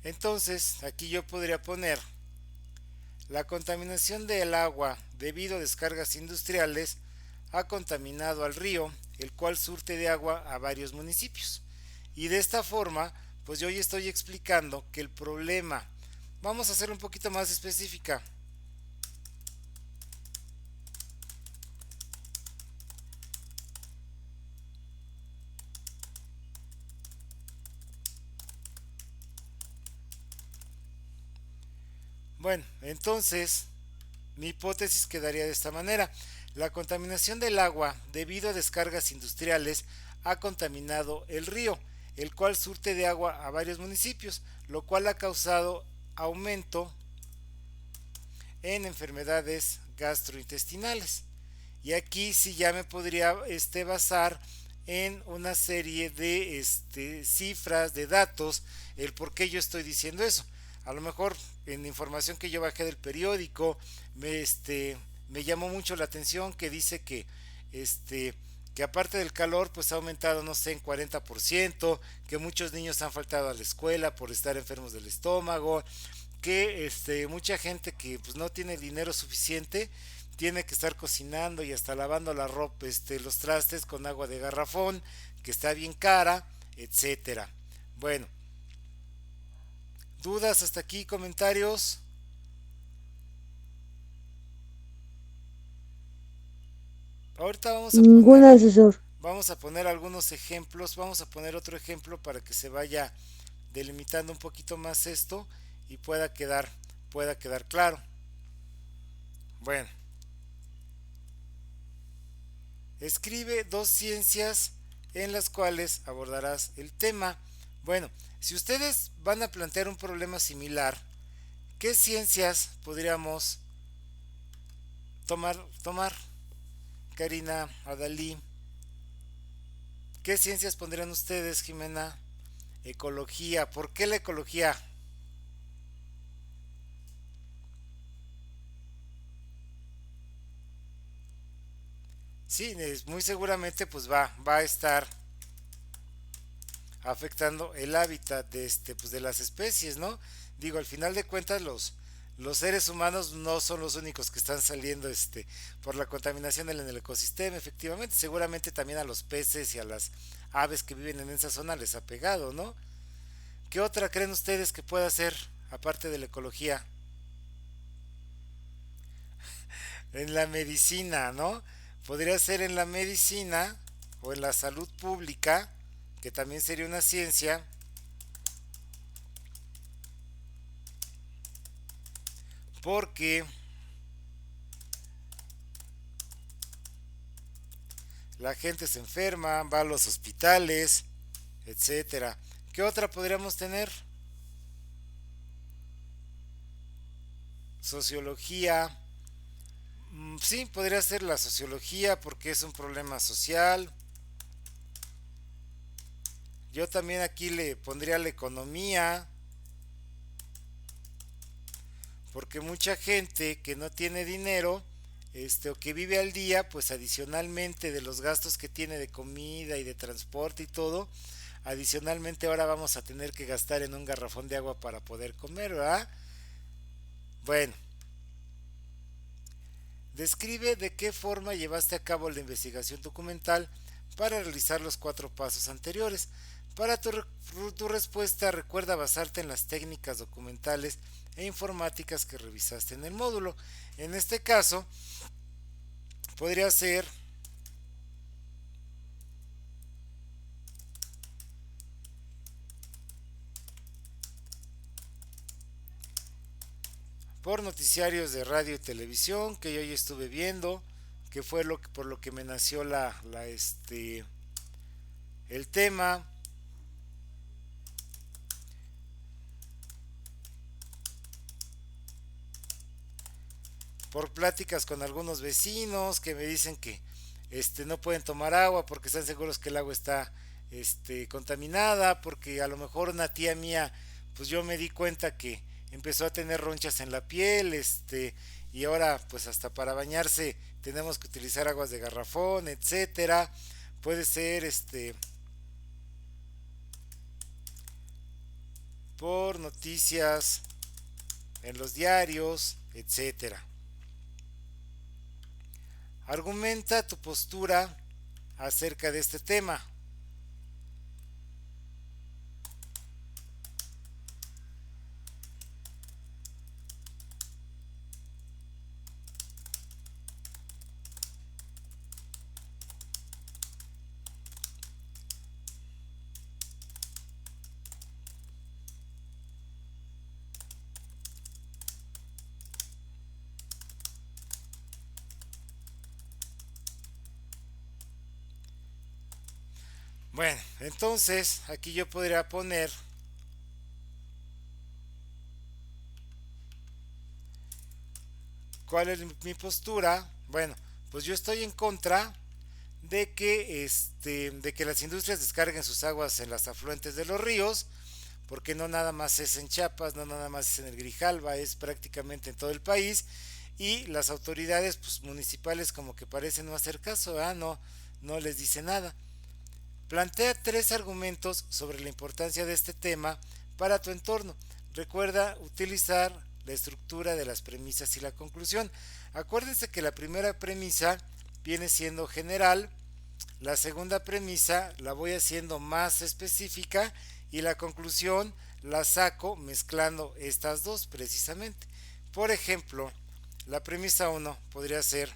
entonces aquí yo podría poner la contaminación del agua debido a descargas industriales ha contaminado al río, el cual surte de agua a varios municipios. Y de esta forma, pues yo ya estoy explicando que el problema, vamos a hacer un poquito más específica. Bueno, entonces mi hipótesis quedaría de esta manera. La contaminación del agua debido a descargas industriales ha contaminado el río, el cual surte de agua a varios municipios, lo cual ha causado aumento en enfermedades gastrointestinales. Y aquí sí ya me podría basar en una serie de cifras, de datos, el por qué yo estoy diciendo eso. A lo mejor en información que yo bajé del periódico, me llamó mucho la atención que dice que aparte del calor, pues ha aumentado, no sé, en 40%, que muchos niños han faltado a la escuela por estar enfermos del estómago, que mucha gente que pues no tiene dinero suficiente tiene que estar cocinando y hasta lavando la ropa, los trastes con agua de garrafón, que está bien cara, etcétera. Bueno, dudas hasta aquí, comentarios. Ahorita Ninguna, asesor. vamos a poner algunos ejemplos, vamos a poner otro ejemplo para que se vaya delimitando un poquito más esto y pueda quedar claro. Bueno, escribe dos ciencias en las cuales abordarás el tema. Bueno, si ustedes van a plantear un problema similar, ¿qué ciencias podríamos tomar? Karina, Adalí, ¿qué ciencias pondrían ustedes, Jimena? Ecología, ¿por qué la ecología? Sí, muy seguramente pues va a estar afectando el hábitat pues de las especies, ¿no? Digo, al final de cuentas los seres humanos no son los únicos que están saliendo por la contaminación en el ecosistema, efectivamente, seguramente también a los peces y a las aves que viven en esa zona les ha pegado, ¿no? ¿Qué otra creen ustedes que pueda ser aparte de la ecología? En la medicina, ¿no? Podría ser en la medicina o en la salud pública, que también sería una ciencia, porque la gente se enferma, va a los hospitales, etcétera. ¿Qué otra podríamos tener? Sociología. Sí, podría ser la sociología porque es un problema social. Yo también aquí le pondría la economía, porque mucha gente que no tiene dinero, o que vive al día, pues adicionalmente de los gastos que tiene de comida y de transporte y todo, adicionalmente ahora vamos a tener que gastar en un garrafón de agua para poder comer, ¿verdad? Bueno, describe de qué forma llevaste a cabo la investigación documental para realizar los cuatro pasos anteriores. Para tu respuesta, recuerda basarte en las técnicas documentales e informáticas que revisaste en el módulo. En este caso, podría ser por noticiarios de radio y televisión que yo ya estuve viendo, que fue por lo que me nació el tema, por pláticas con algunos vecinos que me dicen que no pueden tomar agua porque están seguros que el agua está contaminada, porque a lo mejor una tía mía, pues yo me di cuenta que empezó a tener ronchas en la piel, y ahora pues hasta para bañarse tenemos que utilizar aguas de garrafón, etcétera. Puede ser por noticias en los diarios, etcétera. Argumenta tu postura acerca de este tema. Bueno, entonces aquí yo podría poner cuál es mi postura. Bueno, pues yo estoy en contra de que las industrias descarguen sus aguas en las afluentes de los ríos, porque no nada más es en Chiapas, no nada más es en el Grijalva, es prácticamente en todo el país, y las autoridades pues municipales como que parecen no hacer caso, ¿verdad? No les dice nada. Plantea tres argumentos sobre la importancia de este tema para tu entorno. Recuerda utilizar la estructura de las premisas y la conclusión. Acuérdense que la primera premisa viene siendo general, la segunda premisa la voy haciendo más específica y la conclusión la saco mezclando estas dos precisamente. Por ejemplo, la premisa 1 podría ser: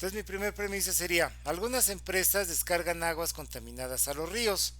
entonces mi primera premisa sería: algunas empresas descargan aguas contaminadas a los ríos.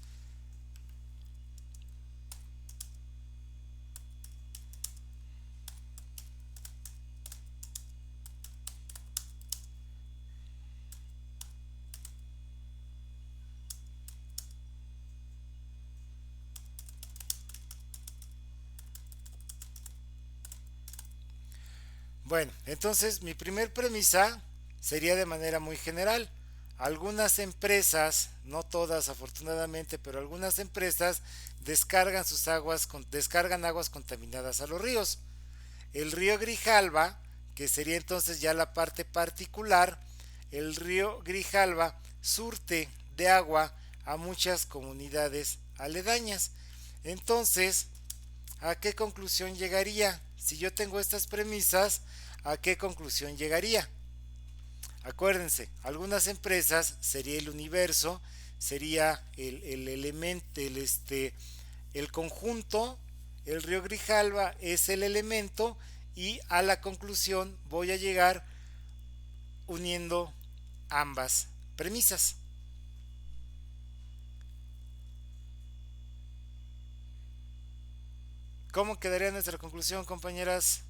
Bueno, entonces mi primer premisa sería de manera muy general. Algunas empresas, no todas afortunadamente, pero algunas empresas descargan aguas contaminadas a los ríos. El río Grijalva, que sería entonces ya la parte particular, el río Grijalva surte de agua a muchas comunidades aledañas. Entonces, ¿a qué conclusión llegaría? Si yo tengo estas premisas, ¿a qué conclusión llegaría? Acuérdense, algunas empresas sería el universo, sería el elemento, el conjunto, el río Grijalva es el elemento, y a la conclusión voy a llegar uniendo ambas premisas. ¿Cómo quedaría nuestra conclusión, compañeras?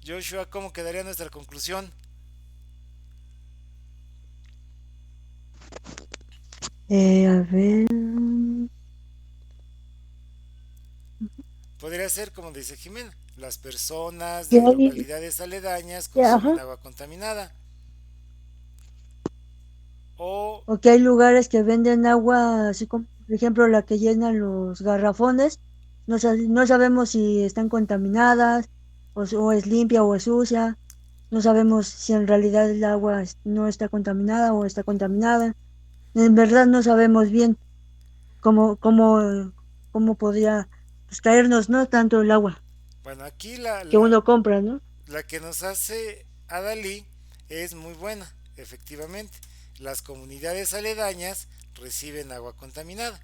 Joshua, ¿cómo quedaría nuestra conclusión? A ver. Podría ser como dice Jimena: las personas Que de hay, localidades aledañas ajá, consumen agua contaminada. O, o que hay lugares que venden agua, así como, por ejemplo, la que llenan los garrafones. No sabemos si están contaminadas, o es limpia o es sucia. No sabemos si en realidad el agua no está contaminada o está contaminada. En verdad no sabemos bien cómo podría, pues, caernos, ¿no? Tanto el agua bueno, aquí que uno compra, ¿no? la que nos hace Adalí es muy buena. efectivamente. Las comunidades aledañas reciben agua contaminada,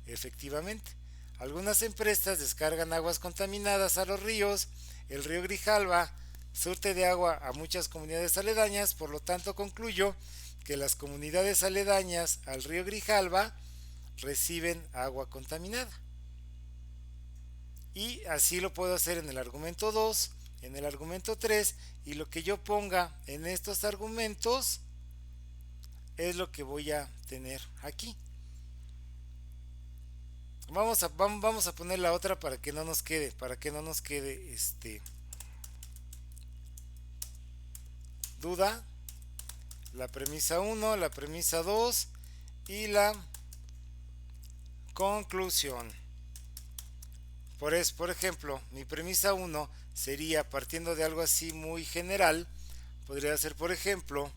efectivamente. Algunas empresas descargan aguas contaminadas a los ríos. El río Grijalva surte de agua a muchas comunidades aledañas, por lo tanto concluyo que las comunidades aledañas al río Grijalva reciben agua contaminada. Y así lo puedo hacer en el argumento 2, en el argumento 3, y lo que yo ponga en estos argumentos es lo que voy a tener aquí. Vamos a poner la otra para que no nos quede, duda. La premisa 1, la premisa 2 y la conclusión. Por ejemplo, mi premisa 1 sería, partiendo de algo así muy general, podría ser, por ejemplo,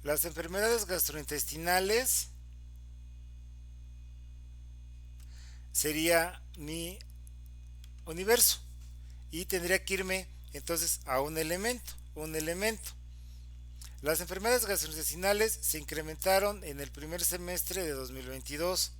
las enfermedades gastrointestinales sería mi universo y tendría que irme entonces a un elemento. Las enfermedades gastrointestinales se incrementaron en el primer semestre de 2022.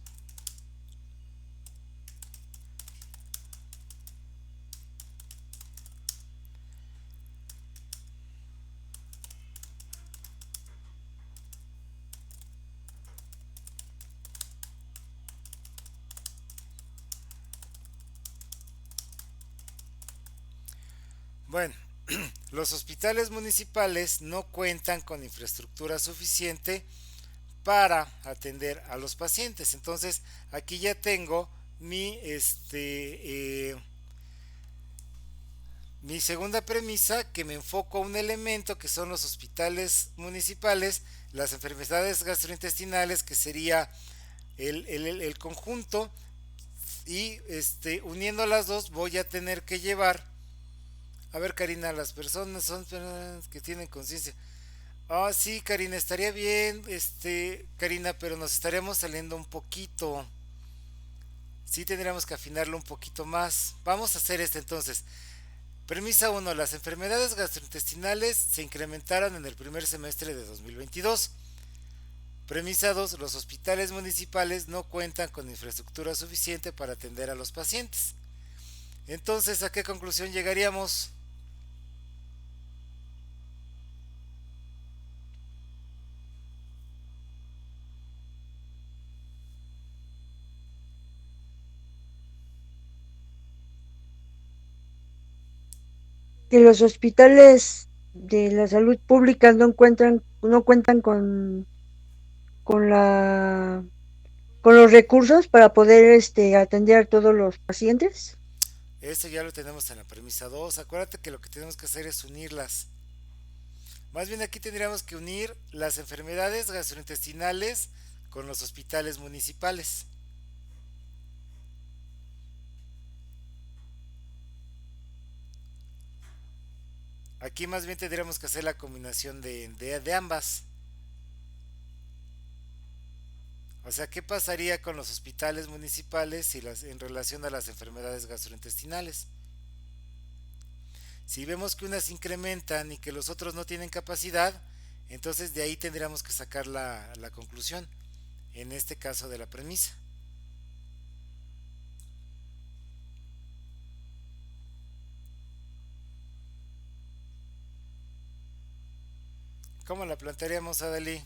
Bueno, los hospitales municipales no cuentan con infraestructura suficiente para atender a los pacientes. Entonces, aquí ya tengo mi segunda premisa, que me enfoco a un elemento que son los hospitales municipales, las enfermedades gastrointestinales, que sería el conjunto, y uniendo las dos voy a tener que llevar, a ver, Karina, las personas son personas que tienen conciencia. Ah, sí, Karina, estaría bien, Karina, pero nos estaríamos saliendo un poquito. Sí, tendríamos que afinarlo un poquito más. Vamos a hacer entonces. Premisa 1. Las enfermedades gastrointestinales se incrementaron en el primer semestre de 2022. Premisa 2. Los hospitales municipales no cuentan con infraestructura suficiente para atender a los pacientes. Entonces, ¿a qué conclusión llegaríamos? Que los hospitales de la salud pública no cuentan con la, con los recursos para poder atender a todos los pacientes. Esto ya lo tenemos en la premisa 2. Acuérdate que lo que tenemos que hacer es unirlas. Más bien aquí tendríamos que unir las enfermedades gastrointestinales con los hospitales municipales. Aquí más bien tendríamos que hacer la combinación de ambas. O sea, ¿qué pasaría con los hospitales municipales en relación a las enfermedades gastrointestinales? Si vemos que unas incrementan y que los otros no tienen capacidad, entonces de ahí tendríamos que sacar la conclusión, en este caso de la premisa. ¿Cómo la plantearíamos, Adalí?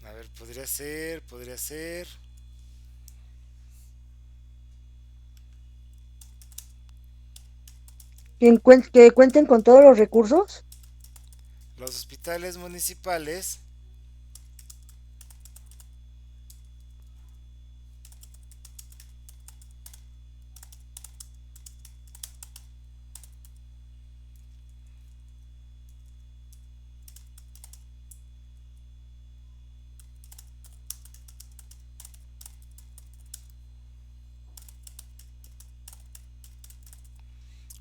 A ver, podría ser. Que cuenten con todos los recursos. los hospitales municipales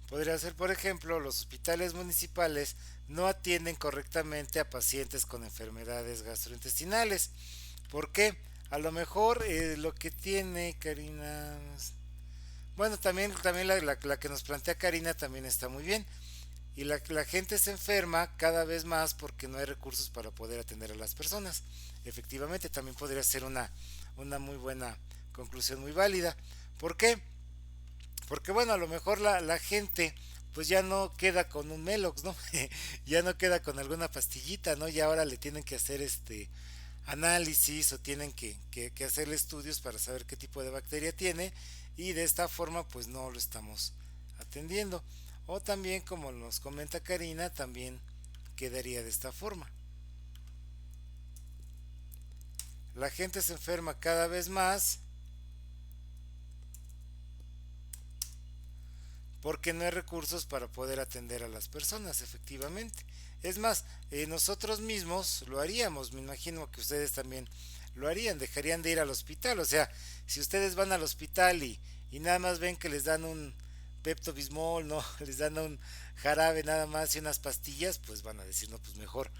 podría ser, por ejemplo, los hospitales municipales no atienden correctamente a pacientes con enfermedades gastrointestinales. ¿Por qué? A lo mejor lo que tiene Karina... Bueno, también la que nos plantea Karina también está muy bien. Y la gente se enferma cada vez más porque no hay recursos para poder atender a las personas. Efectivamente, también podría ser una muy buena conclusión, muy válida. ¿Por qué? Porque bueno, a lo mejor la gente pues ya no queda con un Melox, ¿no? Ya no queda con alguna pastillita, ¿no? Y ahora le tienen que hacer análisis o tienen que hacerle estudios para saber qué tipo de bacteria tiene y de esta forma pues no lo estamos atendiendo. O también, como nos comenta Karina, también quedaría de esta forma. La gente se enferma cada vez más porque no hay recursos para poder atender a las personas, efectivamente. Es más, nosotros mismos lo haríamos, me imagino que ustedes también lo harían, dejarían de ir al hospital. O sea, si ustedes van al hospital y nada más ven que les dan un Pepto Bismol, no, les dan un jarabe nada más y unas pastillas, pues van a decir, no, pues mejor,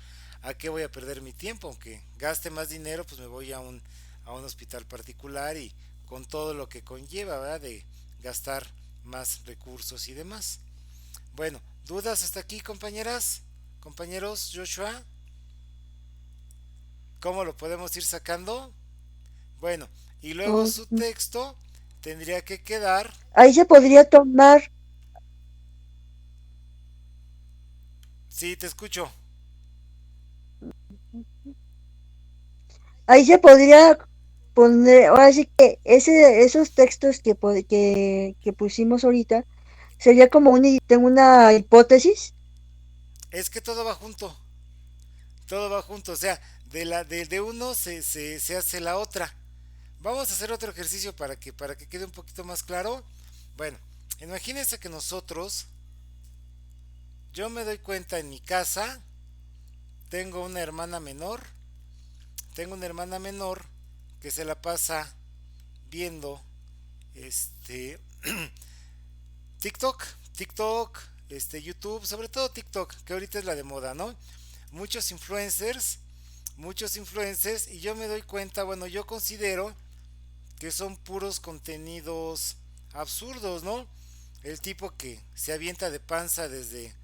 ¿a qué voy a perder mi tiempo? Aunque gaste más dinero, pues me voy a un hospital particular y con todo lo que conlleva, ¿verdad? De gastar más recursos y demás. Bueno, ¿dudas hasta aquí, compañeras? Compañeros, Joshua, ¿cómo lo podemos ir sacando? Bueno, y luego Oh, su texto tendría que quedar. ahí se podría tomar, Sí, te escucho. ahí se podría poner, ahora sí que esos textos que pusimos ahorita, sería como tengo una hipótesis. Es que todo va junto. Todo va junto. O sea, de uno se hace la otra. Vamos a hacer otro ejercicio para que quede un poquito más claro. Bueno, imagínense que nosotros, yo me doy cuenta en mi casa, tengo una hermana menor, tengo una hermana menor que se la pasa viendo este TikTok, TikTok, YouTube, sobre todo TikTok, que ahorita es la de moda, ¿no? Muchos influencers, muchos influencers, y yo me doy cuenta, bueno, yo considero que son puros contenidos absurdos, ¿no? El tipo que se avienta de panza desde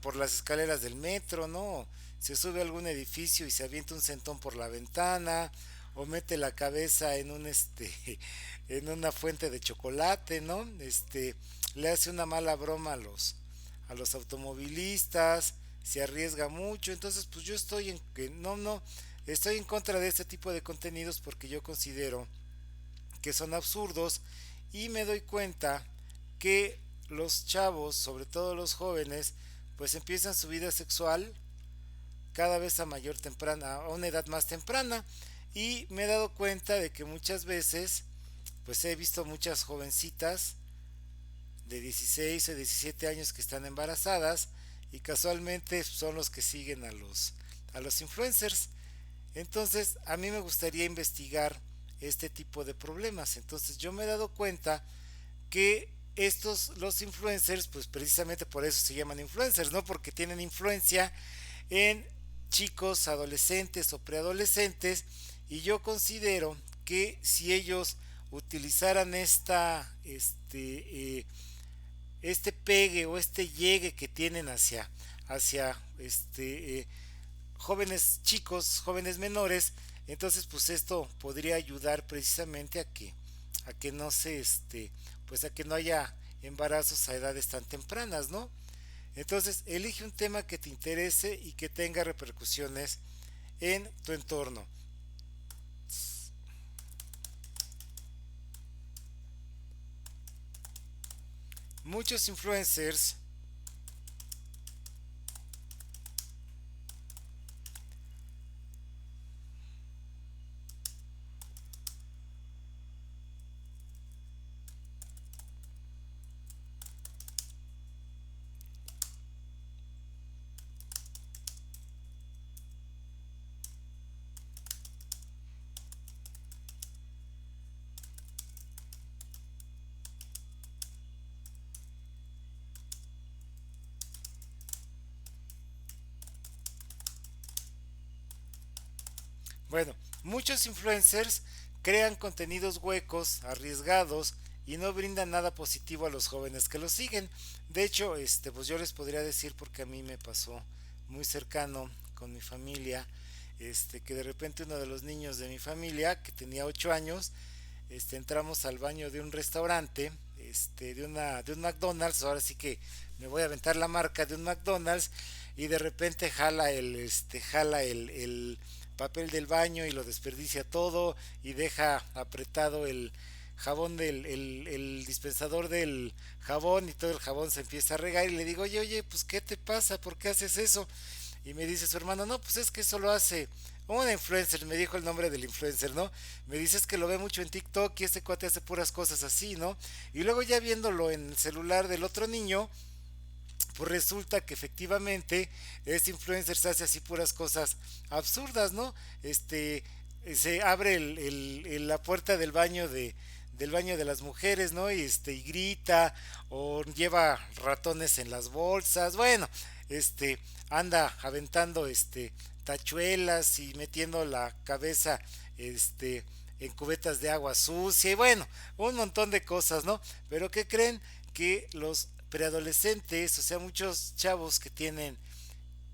por las escaleras del metro, ¿no? Se sube a algún edificio y se avienta un centón por la ventana, o mete la cabeza en un en una fuente de chocolate, ¿no? Le hace una mala broma a los automovilistas, se arriesga mucho. Entonces pues yo estoy en que no estoy en contra de este tipo de contenidos porque yo considero que son absurdos y me doy cuenta que los chavos, sobre todo los jóvenes, pues empiezan su vida sexual cada vez a una edad más temprana, y me he dado cuenta de que muchas veces pues he visto muchas jovencitas de 16 o 17 años que están embarazadas y casualmente son los que siguen a los influencers. Entonces, a mí me gustaría investigar este tipo de problemas. Entonces, yo me he dado cuenta que los influencers, pues precisamente por eso se llaman influencers, ¿no? Porque tienen influencia en chicos, adolescentes o preadolescentes, y yo considero que si ellos utilizaran este pegue o este llegue que tienen hacia jóvenes chicos, jóvenes menores, entonces pues esto podría ayudar precisamente a que no pues a que no haya embarazos a edades tan tempranas, ¿no? Entonces, elige un tema que te interese y que tenga repercusiones en tu entorno. Muchos influencers Bueno, muchos influencers crean contenidos huecos, arriesgados y no brindan nada positivo a los jóvenes que los siguen. De hecho, pues yo les podría decir porque a mí me pasó muy cercano con mi familia, que de repente uno de los niños de mi familia, que tenía 8 años, entramos al baño de un restaurante, de un McDonald's, ahora sí que me voy a aventar la marca de un McDonald's, y de repente jala el papel del baño y lo desperdicia todo y deja apretado el jabón el dispensador del jabón, y todo el jabón se empieza a regar, y le digo, oye, pues ¿qué te pasa? ¿Por qué haces eso? Y me dice su hermano, no, pues es que eso lo hace un influencer, me dijo el nombre del influencer, ¿no? Me dices que lo ve mucho en TikTok y este cuate hace puras cosas así, ¿no? Y luego ya viéndolo en el celular del otro niño, pues resulta que efectivamente este influencer se hace así puras cosas absurdas, ¿no? Se abre la puerta del baño de las mujeres, ¿no? Y grita, o lleva ratones en las bolsas, bueno, anda aventando tachuelas y metiendo la cabeza en cubetas de agua sucia, y bueno, un montón de cosas, ¿no? Pero ¿qué creen? Que los preadolescentes, o sea, muchos chavos que tienen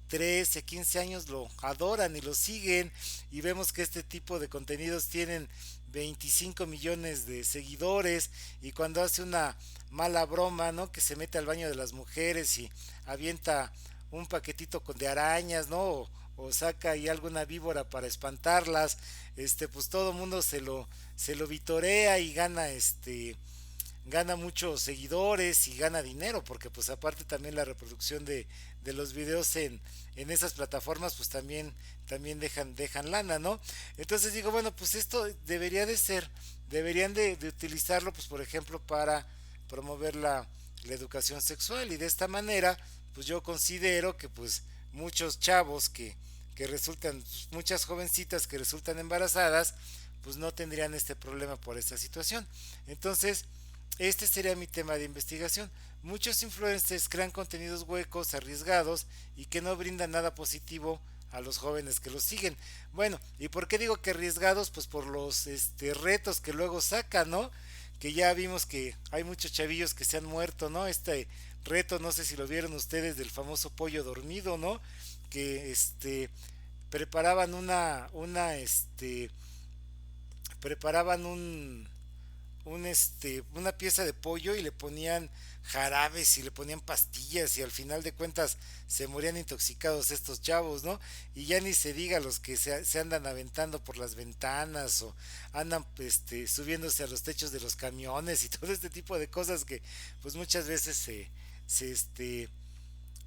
13, 15 años lo adoran y lo siguen, y vemos que este tipo de contenidos tienen 25 millones de seguidores, y cuando hace una mala broma, ¿no? Que se mete al baño de las mujeres y avienta un paquetito de arañas, ¿no? O saca ahí alguna víbora para espantarlas, pues todo el mundo se lo vitorea y gana muchos seguidores y gana dinero, porque pues aparte también la reproducción de los videos en esas plataformas pues también dejan lana, ¿no? Entonces digo, bueno, pues esto debería de ser, deberían de utilizarlo pues por ejemplo para promover la educación sexual, y de esta manera pues yo considero que pues muchos chavos que resultan, muchas jovencitas que resultan embarazadas, pues no tendrían este problema por esta situación. Entonces, este sería mi tema de investigación. Muchos influencers crean contenidos huecos, arriesgados y que no brindan nada positivo a los jóvenes que los siguen. Bueno, ¿y por qué digo que arriesgados? Pues por los retos que luego sacan, ¿no? Que ya vimos que hay muchos chavillos que se han muerto, ¿no? Este reto, no sé si lo vieron ustedes, del famoso pollo dormido, ¿no? Que preparaban preparaban una pieza de pollo y le ponían jarabes y le ponían pastillas, y al final de cuentas se morían intoxicados estos chavos, ¿no? Y ya ni se diga los que se andan aventando por las ventanas, o andan subiéndose a los techos de los camiones y todo este tipo de cosas que pues muchas veces se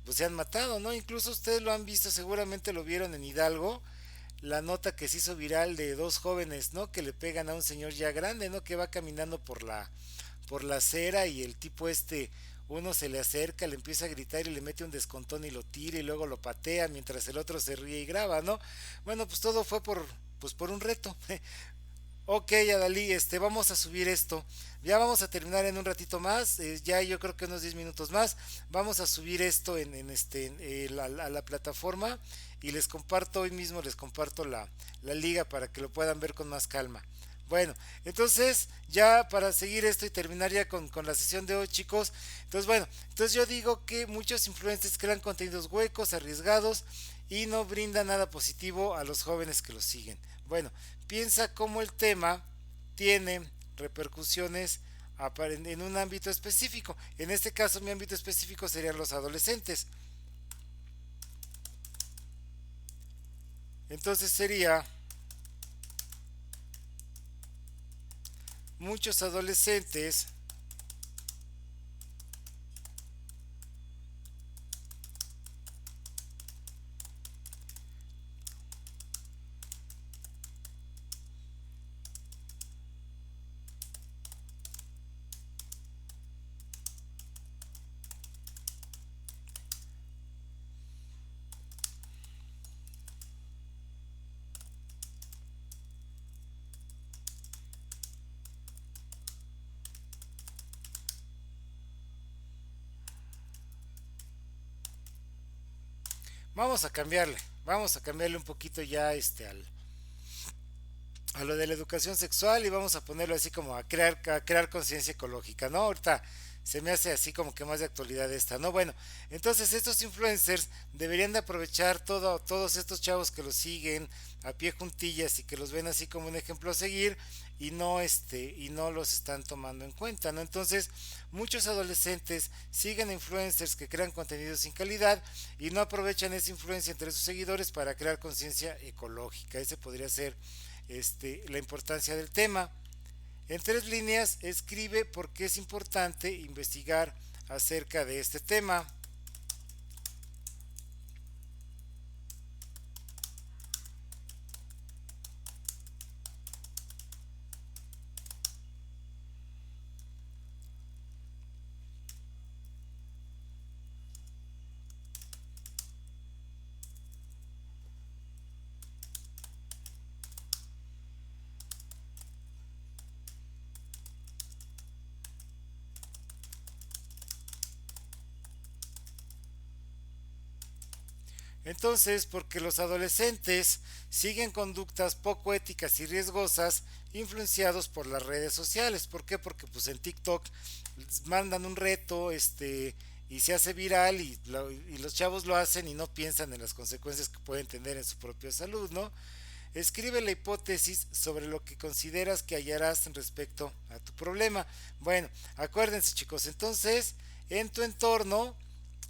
pues se han matado, ¿no? Incluso ustedes lo han visto, seguramente lo vieron en Hidalgo, la nota que se hizo viral de dos jóvenes, ¿no? Que le pegan a un señor ya grande, ¿no? Que va caminando por la acera, y el tipo uno se le acerca, le empieza a gritar y le mete un descontón y lo tira y luego lo patea mientras el otro se ríe y graba, ¿no? Bueno, pues todo fue pues por un reto. Ok, Adalí, vamos a subir esto. Ya vamos a terminar en un ratito más, ya yo creo que unos 10 minutos más. Vamos a subir esto a la plataforma, y les comparto hoy mismo, les comparto la liga para que lo puedan ver con más calma. Bueno, entonces ya para seguir esto y terminar ya con la sesión de hoy, chicos. Entonces, bueno, entonces yo digo que muchos influencers crean contenidos huecos, arriesgados y no brindan nada positivo a los jóvenes que los siguen. Bueno, piensa cómo el tema tiene repercusiones en un ámbito específico. En este caso, mi ámbito específico serían los adolescentes. Entonces sería muchos adolescentes vamos a cambiarle un poquito ya a lo de la educación sexual y vamos a ponerlo así como a crear conciencia ecológica, ¿no? Ahorita se me hace así como que más de actualidad esta, ¿no? Bueno, entonces estos influencers deberían de aprovechar todos estos chavos que los siguen a pie juntillas y que los ven así como un ejemplo a seguir y no los están tomando en cuenta, ¿no? Entonces, muchos adolescentes siguen a influencers que crean contenido sin calidad y no aprovechan esa influencia entre sus seguidores para crear conciencia ecológica. Ese podría ser la importancia del tema. En tres líneas escribe por qué es importante investigar acerca de este tema. Entonces, porque los adolescentes siguen conductas poco éticas y riesgosas influenciados por las redes sociales. ¿Por qué? Porque pues en TikTok mandan un reto, y se hace viral y los chavos lo hacen y no piensan en las consecuencias que pueden tener en su propia salud, ¿no? Escribe la hipótesis sobre lo que consideras que hallarás respecto a tu problema. Bueno, acuérdense chicos, entonces en tu entorno,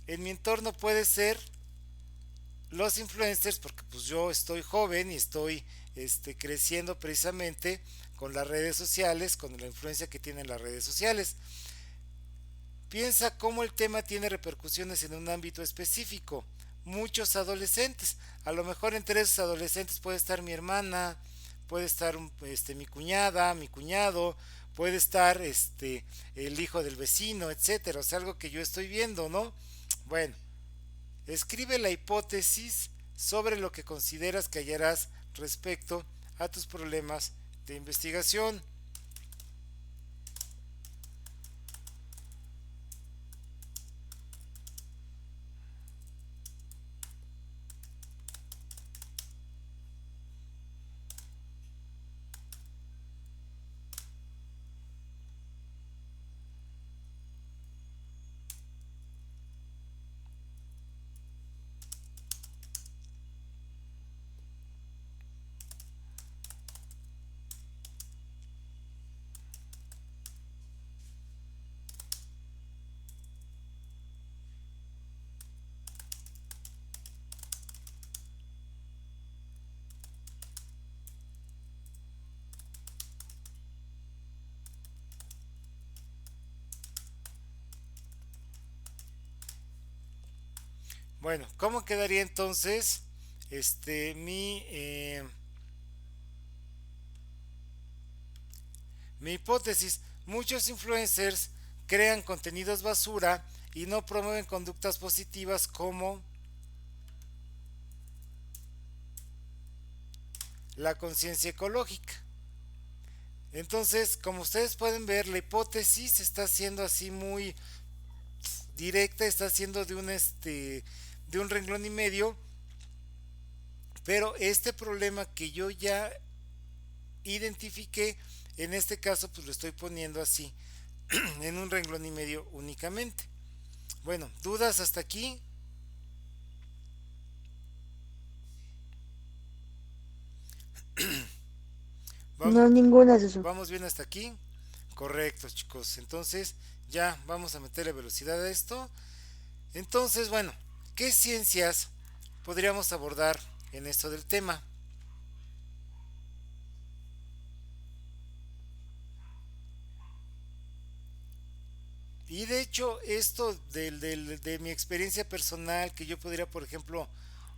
en mi entorno puede ser los influencers, porque pues yo estoy joven y estoy creciendo precisamente con las redes sociales, con la influencia que tienen las redes sociales. Piensa cómo el tema tiene repercusiones en un ámbito específico. Muchos adolescentes, a lo mejor entre esos adolescentes puede estar mi hermana, puede estar mi cuñada, mi cuñado, puede estar el hijo del vecino, etcétera, o sea, algo que yo estoy viendo, ¿no? Bueno, escribe la hipótesis sobre lo que consideras que hallarás respecto a tus problemas de investigación. Bueno, ¿cómo quedaría entonces este mi mi hipótesis? Muchos influencers crean contenidos basura y no promueven conductas positivas como la conciencia ecológica. Entonces, como ustedes pueden ver, la hipótesis está siendo así muy directa, está siendo de un renglón y medio, pero este problema que yo ya identifiqué, en este caso pues lo estoy poniendo así, en un renglón y medio únicamente. Bueno, ¿dudas hasta aquí? No, Vamos, ninguna es eso. vamos bien hasta aquí. Correcto, chicos. Entonces, ya vamos a meterle velocidad a esto. Entonces, bueno, ¿qué ciencias podríamos abordar en esto del tema? Y de hecho, esto de mi experiencia personal, que yo podría, por ejemplo,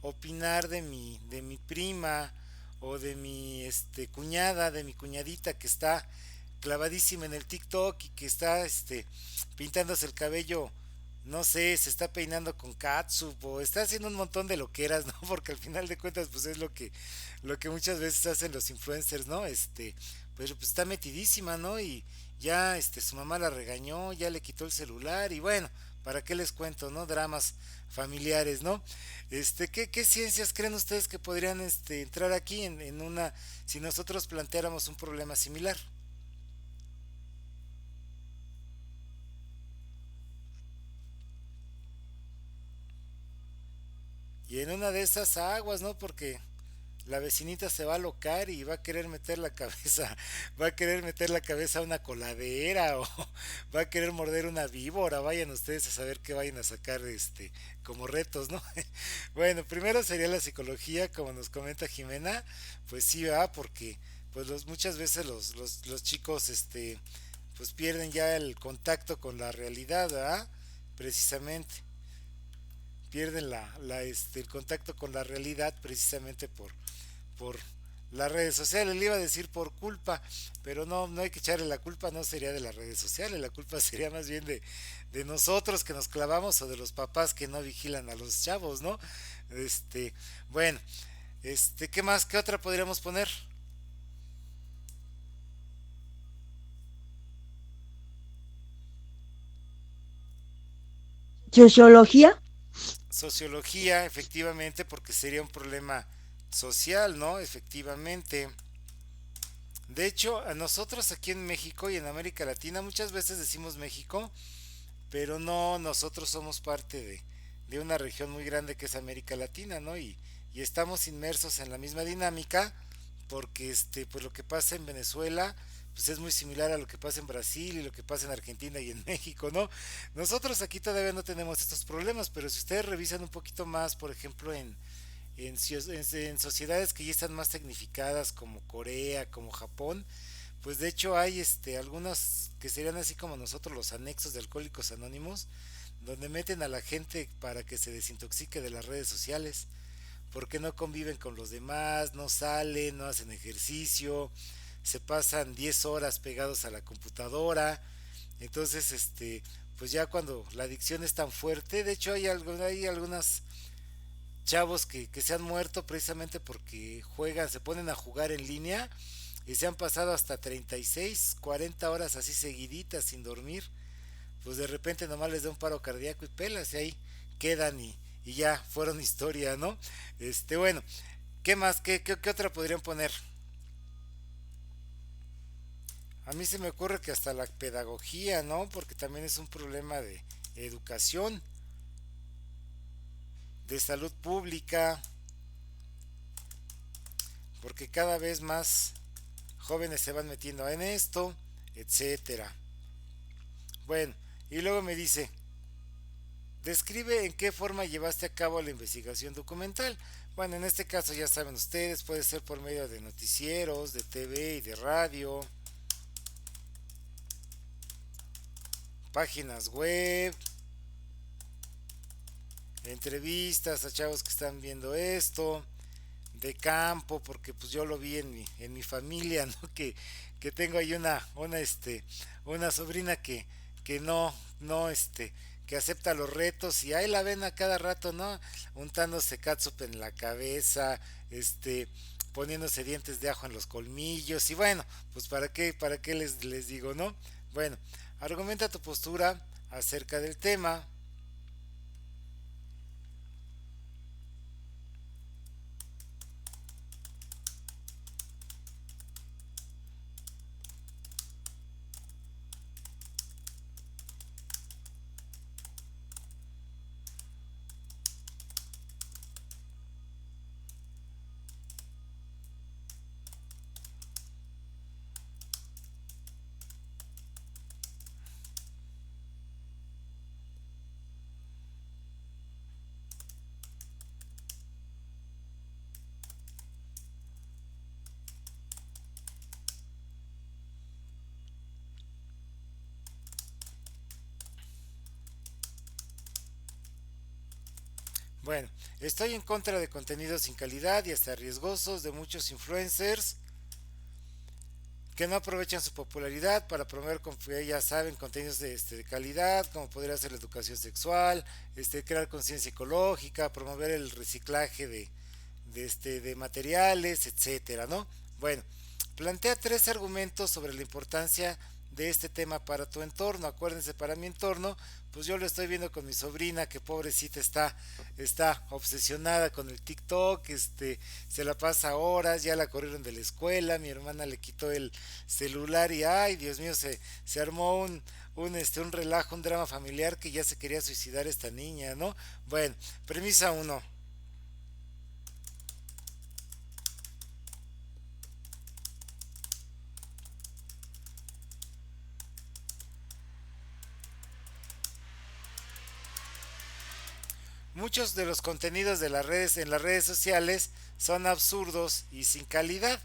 opinar de mi prima o de mi cuñada, de mi cuñadita que está clavadísima en el TikTok y que está pintándose el cabello, no sé, se está peinando con catsup o está haciendo un montón de loqueras, ¿no? Porque al final de cuentas pues es lo que muchas veces hacen los influencers, ¿no? Pues está metidísima, ¿no? Y ya su mamá la regañó, ya le quitó el celular y bueno, ¿para qué les cuento, no? Dramas familiares, ¿no? ¿Qué ciencias creen ustedes que podrían entrar aquí en una, si nosotros planteáramos un problema similar? Y en una de esas aguas, ¿no? Porque la vecinita se va a alocar y va a querer meter la cabeza, va a querer meter la cabeza a una coladera o va a querer morder una víbora. Vayan ustedes a saber qué vayan a sacar como retos, ¿no? Bueno, primero sería la psicología, como nos comenta Jimena, pues sí, va, porque pues muchas veces los chicos pues pierden ya el contacto con la realidad, ¿verdad? Precisamente pierden el contacto con la realidad precisamente por las redes sociales. Le iba a decir por culpa, pero no, no hay que echarle la culpa, no sería de las redes sociales, la culpa sería más bien de nosotros que nos clavamos o de los papás que no vigilan a los chavos, ¿no? Este, bueno, ¿qué más? ¿Qué otra podríamos poner? Sociología. Sociología, efectivamente, porque sería un problema social, ¿no? Efectivamente. De hecho, a nosotros aquí en México y en América Latina muchas veces decimos México, pero no, nosotros somos parte de una región muy grande que es América Latina, ¿no? Y estamos inmersos en la misma dinámica porque pues lo que pasa en Venezuela pues es muy similar a lo que pasa en Brasil y lo que pasa en Argentina y en México, ¿no? Nosotros aquí todavía no tenemos estos problemas, pero si ustedes revisan un poquito más, por ejemplo, en sociedades que ya están más tecnificadas como Corea, como Japón, pues de hecho hay algunas que serían así como nosotros los anexos de Alcohólicos Anónimos, donde meten a la gente para que se desintoxique de las redes sociales, porque no conviven con los demás, no salen, no hacen ejercicio, se pasan 10 horas pegados a la computadora. Entonces, pues ya cuando la adicción es tan fuerte, de hecho hay algunas chavos que se han muerto precisamente porque juegan, se ponen a jugar en línea y se han pasado hasta 36, 40 horas así seguiditas sin dormir. Pues de repente nomás les da un paro cardíaco y pelas y ahí quedan y ya fueron historia, ¿no? Bueno, ¿qué más? ¿Qué otra podrían poner? A mí se me ocurre que hasta la pedagogía, ¿no? Porque también es un problema de educación, de salud pública, porque cada vez más jóvenes se van metiendo en esto, etcétera. Bueno, y luego me dice, describe en qué forma llevaste a cabo la investigación documental. Bueno, en este caso ya saben ustedes, puede ser por medio de noticieros, de TV y de radio, páginas web, entrevistas a chavos que están viendo esto, de campo, porque pues yo lo vi en mi familia, ¿no? Que tengo ahí una sobrina que no, que acepta los retos y ahí la ven a cada rato, ¿no? Untándose catsup en la cabeza, poniéndose dientes de ajo en los colmillos y bueno, pues para qué les digo, ¿no? Bueno, argumenta tu postura acerca del tema. Bueno, estoy en contra de contenidos sin calidad y hasta riesgosos de muchos influencers que no aprovechan su popularidad para promover, como ya saben, contenidos de calidad, como podría ser la educación sexual, crear conciencia ecológica, promover el reciclaje de materiales, etcétera, ¿no? Bueno, plantea tres argumentos sobre la importancia de este tema para tu entorno. Acuérdense, para mi entorno, pues yo lo estoy viendo con mi sobrina, que pobrecita está obsesionada con el TikTok, se la pasa horas, ya la corrieron de la escuela, mi hermana le quitó el celular y ay, Dios mío, se armó un relajo, un drama familiar que ya se quería suicidar esta niña, ¿no? Bueno, premisa uno. Muchos de los contenidos de las redes en las redes sociales son absurdos y sin calidad.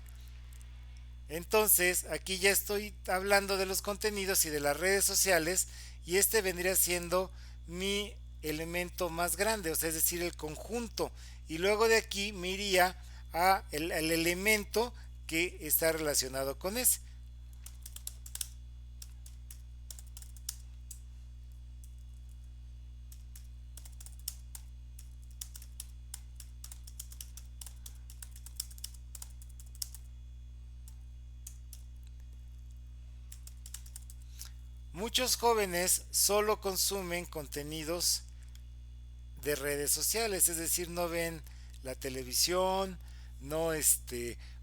Entonces, aquí ya estoy hablando de los contenidos y de las redes sociales y este vendría siendo mi elemento más grande, o sea, es decir, el conjunto. Y luego de aquí me iría a el elemento que está relacionado con ese. Muchos jóvenes solo consumen contenidos de redes sociales, es decir, no ven la televisión, no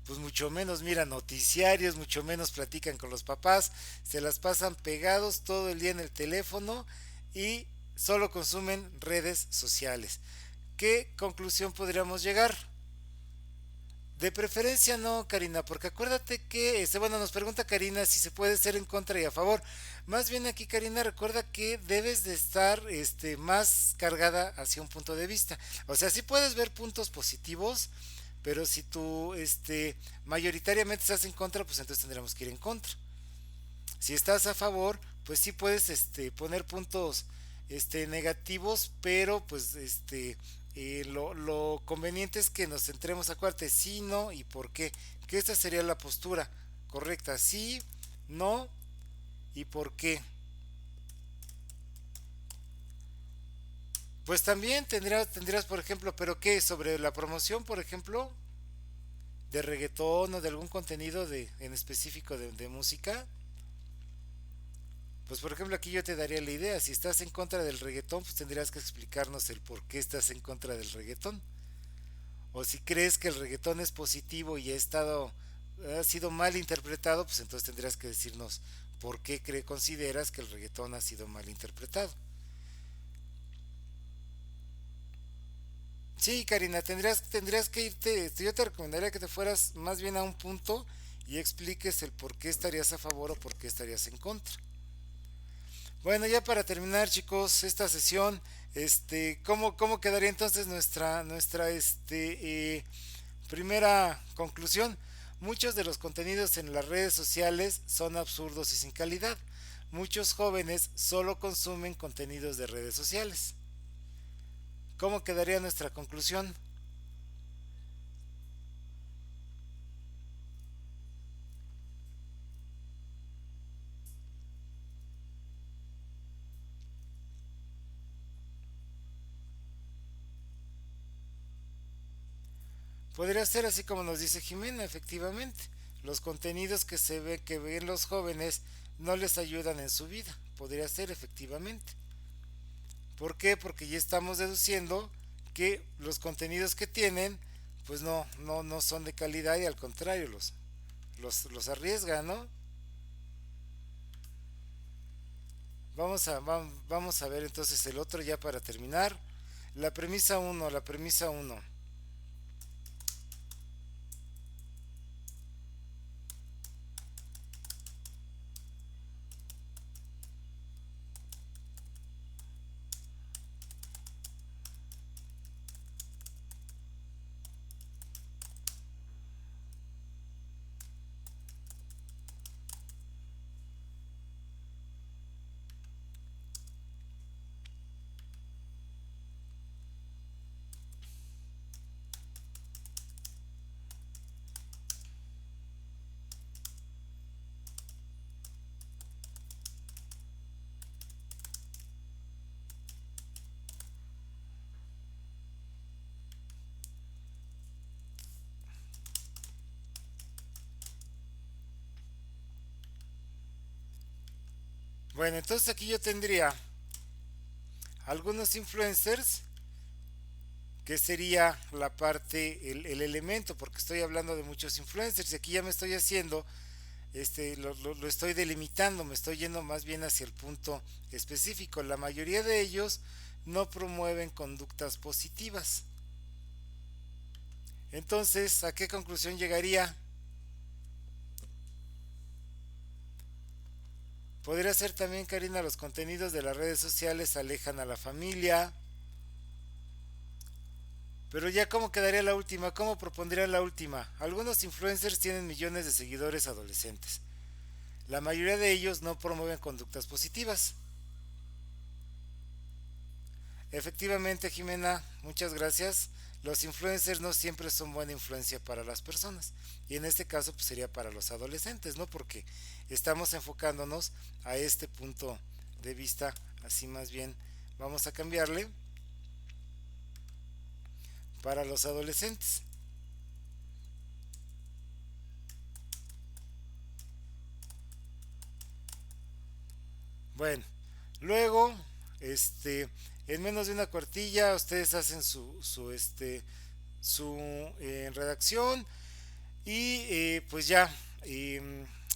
pues mucho menos miran noticiarios, mucho menos platican con los papás, se las pasan pegados todo el día en el teléfono y solo consumen redes sociales. ¿Qué conclusión podríamos llegar? De preferencia no, Karina, porque acuérdate que, bueno, nos pregunta Karina si se puede ser en contra y a favor. Más bien aquí, Karina, recuerda que debes de estar, más cargada hacia un punto de vista. O sea, sí puedes ver puntos positivos, pero si tú, mayoritariamente estás en contra, pues entonces tendremos que ir en contra. Si estás a favor, pues sí puedes, poner puntos, negativos, pero pues, lo conveniente es que nos centremos, acuérdate, sí, no y por qué. Que esta sería la postura correcta, sí, no y por qué. Pues también tendrías, por ejemplo, pero qué, sobre la promoción, por ejemplo, de reggaetón o de algún contenido en específico de música. Pues por ejemplo aquí yo te daría la idea, si estás en contra del reggaetón, pues tendrías que explicarnos el por qué estás en contra del reggaetón. O si crees que el reggaetón es positivo y ha sido mal interpretado, pues entonces tendrías que decirnos por qué consideras que el reggaetón ha sido mal interpretado. Sí, Karina, tendrías que irte, yo te recomendaría que te fueras más bien a un punto y expliques el por qué estarías a favor o por qué estarías en contra. Bueno, ya para terminar, chicos, esta sesión, ¿cómo quedaría entonces nuestra primera conclusión? Muchos de los contenidos en las redes sociales son absurdos y sin calidad. Muchos jóvenes solo consumen contenidos de redes sociales. ¿Cómo quedaría nuestra conclusión? Podría ser así como nos dice Jimena, efectivamente. Los contenidos que ven los jóvenes no les ayudan en su vida. Podría ser efectivamente. ¿Por qué? Porque ya estamos deduciendo que los contenidos que tienen, pues no son de calidad y al contrario, los arriesgan, ¿no? Vamos a ver entonces el otro ya para terminar. La premisa uno. Bueno, entonces aquí yo tendría algunos influencers, que sería la parte, el elemento, porque estoy hablando de muchos influencers y aquí ya me estoy haciendo, lo estoy delimitando, me estoy yendo más bien hacia el punto específico. La mayoría de ellos no promueven conductas positivas. Entonces, ¿a qué conclusión llegaría? Podría ser también, Karina, los contenidos de las redes sociales alejan a la familia. Pero ya, ¿cómo quedaría la última? ¿Cómo propondría la última? Algunos influencers tienen millones de seguidores adolescentes. La mayoría de ellos no promueven conductas positivas. Efectivamente, Jimena, muchas gracias. Los influencers no siempre son buena influencia para las personas. Y en este caso pues sería para los adolescentes, ¿no? Porque estamos enfocándonos a este punto de vista. Así más bien vamos a cambiarle para los adolescentes. Bueno, luego, en menos de una cuartilla, ustedes hacen su redacción y pues ya,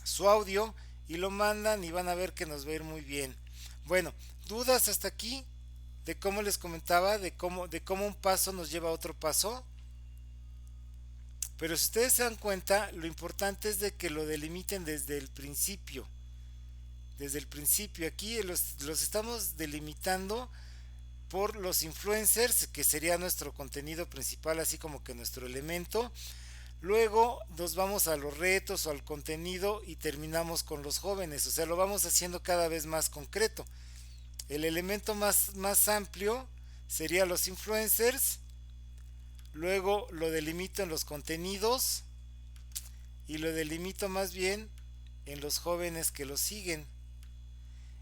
su audio y lo mandan y van a ver que nos va a ir muy bien. Bueno, dudas hasta aquí de cómo les comentaba, de cómo un paso nos lleva a otro paso. Pero si ustedes se dan cuenta, lo importante es de que lo delimiten desde el principio. Desde el principio, aquí los estamos delimitando por los influencers, que sería nuestro contenido principal, así como que nuestro elemento. Luego nos vamos a los retos o al contenido y terminamos con los jóvenes, o sea, lo vamos haciendo cada vez más concreto. El elemento más amplio sería los influencers, luego lo delimito en los contenidos y lo delimito más bien en los jóvenes que lo siguen.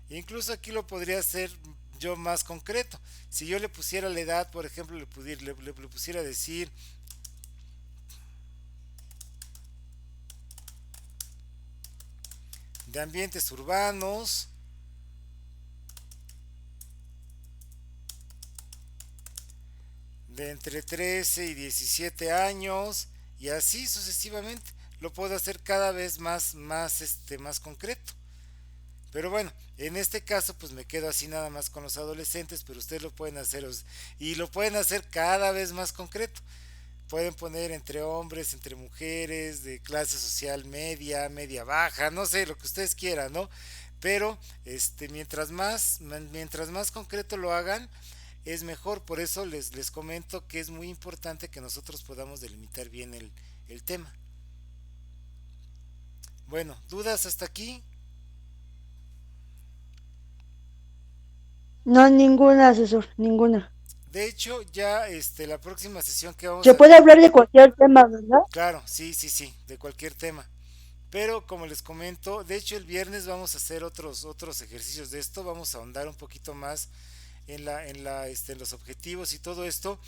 Incluso aquí lo podría hacer yo más concreto. Si yo le pusiera la edad, por ejemplo, le pusiera decir de ambientes urbanos, de entre 13 y 17 años, y así sucesivamente. Lo puedo hacer cada vez más concreto. Pero bueno, en este caso pues me quedo así nada más con los adolescentes, pero ustedes lo pueden hacer y lo pueden hacer cada vez más concreto. Pueden poner entre hombres, entre mujeres, de clase social media, media baja, no sé, lo que ustedes quieran, ¿no? Pero mientras más concreto lo hagan, es mejor. Por eso les comento que es muy importante que nosotros podamos delimitar bien el tema. Bueno, ¿dudas hasta aquí? No, ninguna, asesor, ninguna. De hecho, ya la próxima sesión que vamos Se a... puede hablar de cualquier tema, ¿verdad? Claro, sí, sí, sí, de cualquier tema. Pero como les comento, de hecho el viernes vamos a hacer otros ejercicios de esto, vamos a ahondar un poquito más en los objetivos y todo esto.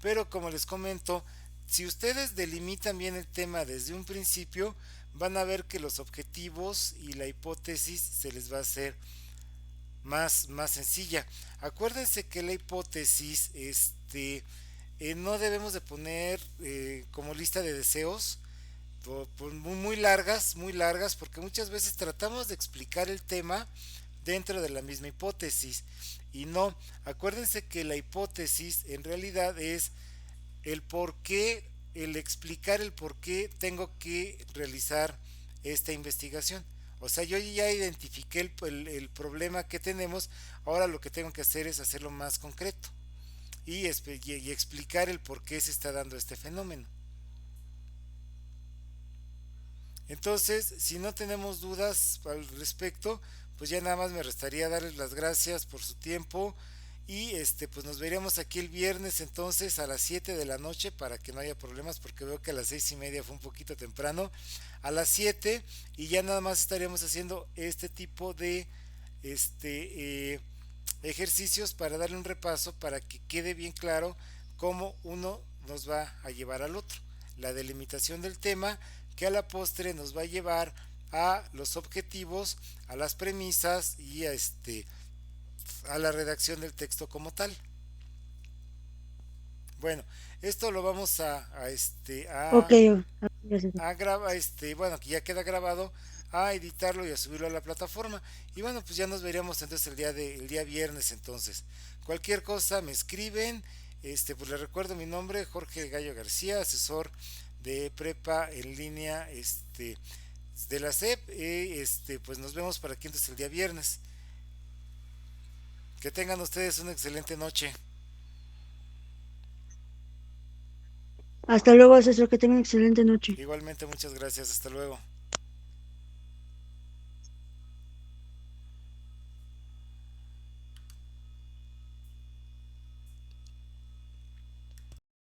Pero como les comento, si ustedes delimitan bien el tema desde un principio, van a ver que los objetivos y la hipótesis se les va a hacer más sencilla. Acuérdense que la hipótesis, no debemos de poner como lista de deseos muy largas, porque muchas veces tratamos de explicar el tema dentro de la misma hipótesis y no. Acuérdense que la hipótesis en realidad es el por qué, el explicar el por qué tengo que realizar esta investigación. O sea, yo ya identifiqué el problema que tenemos, ahora lo que tengo que hacer es hacerlo más concreto y explicar el por qué se está dando este fenómeno. Entonces, si no tenemos dudas al respecto, pues ya nada más me restaría darles las gracias por su tiempo y pues nos veríamos aquí el viernes entonces a las 7 de la noche para que no haya problemas, porque veo que a las 6:30 fue un poquito temprano, a las 7, y ya nada más estaríamos haciendo este tipo de ejercicios para darle un repaso para que quede bien claro cómo uno nos va a llevar al otro, la delimitación del tema que a la postre nos va a llevar a los objetivos, a las premisas y a la redacción del texto como tal. Bueno, esto lo vamos Ok, ya sé. a grabar, bueno, que ya queda grabado, a editarlo y a subirlo a la plataforma. Y bueno, pues ya nos veríamos entonces el día viernes entonces. Cualquier cosa me escriben, pues les recuerdo mi nombre, Jorge Gallo García, asesor de prepa en línea, de la SEP, pues nos vemos para aquí entonces el día viernes. Que tengan ustedes una excelente noche. Hasta luego, asesor, que tengan excelente noche. Igualmente, muchas gracias, hasta luego.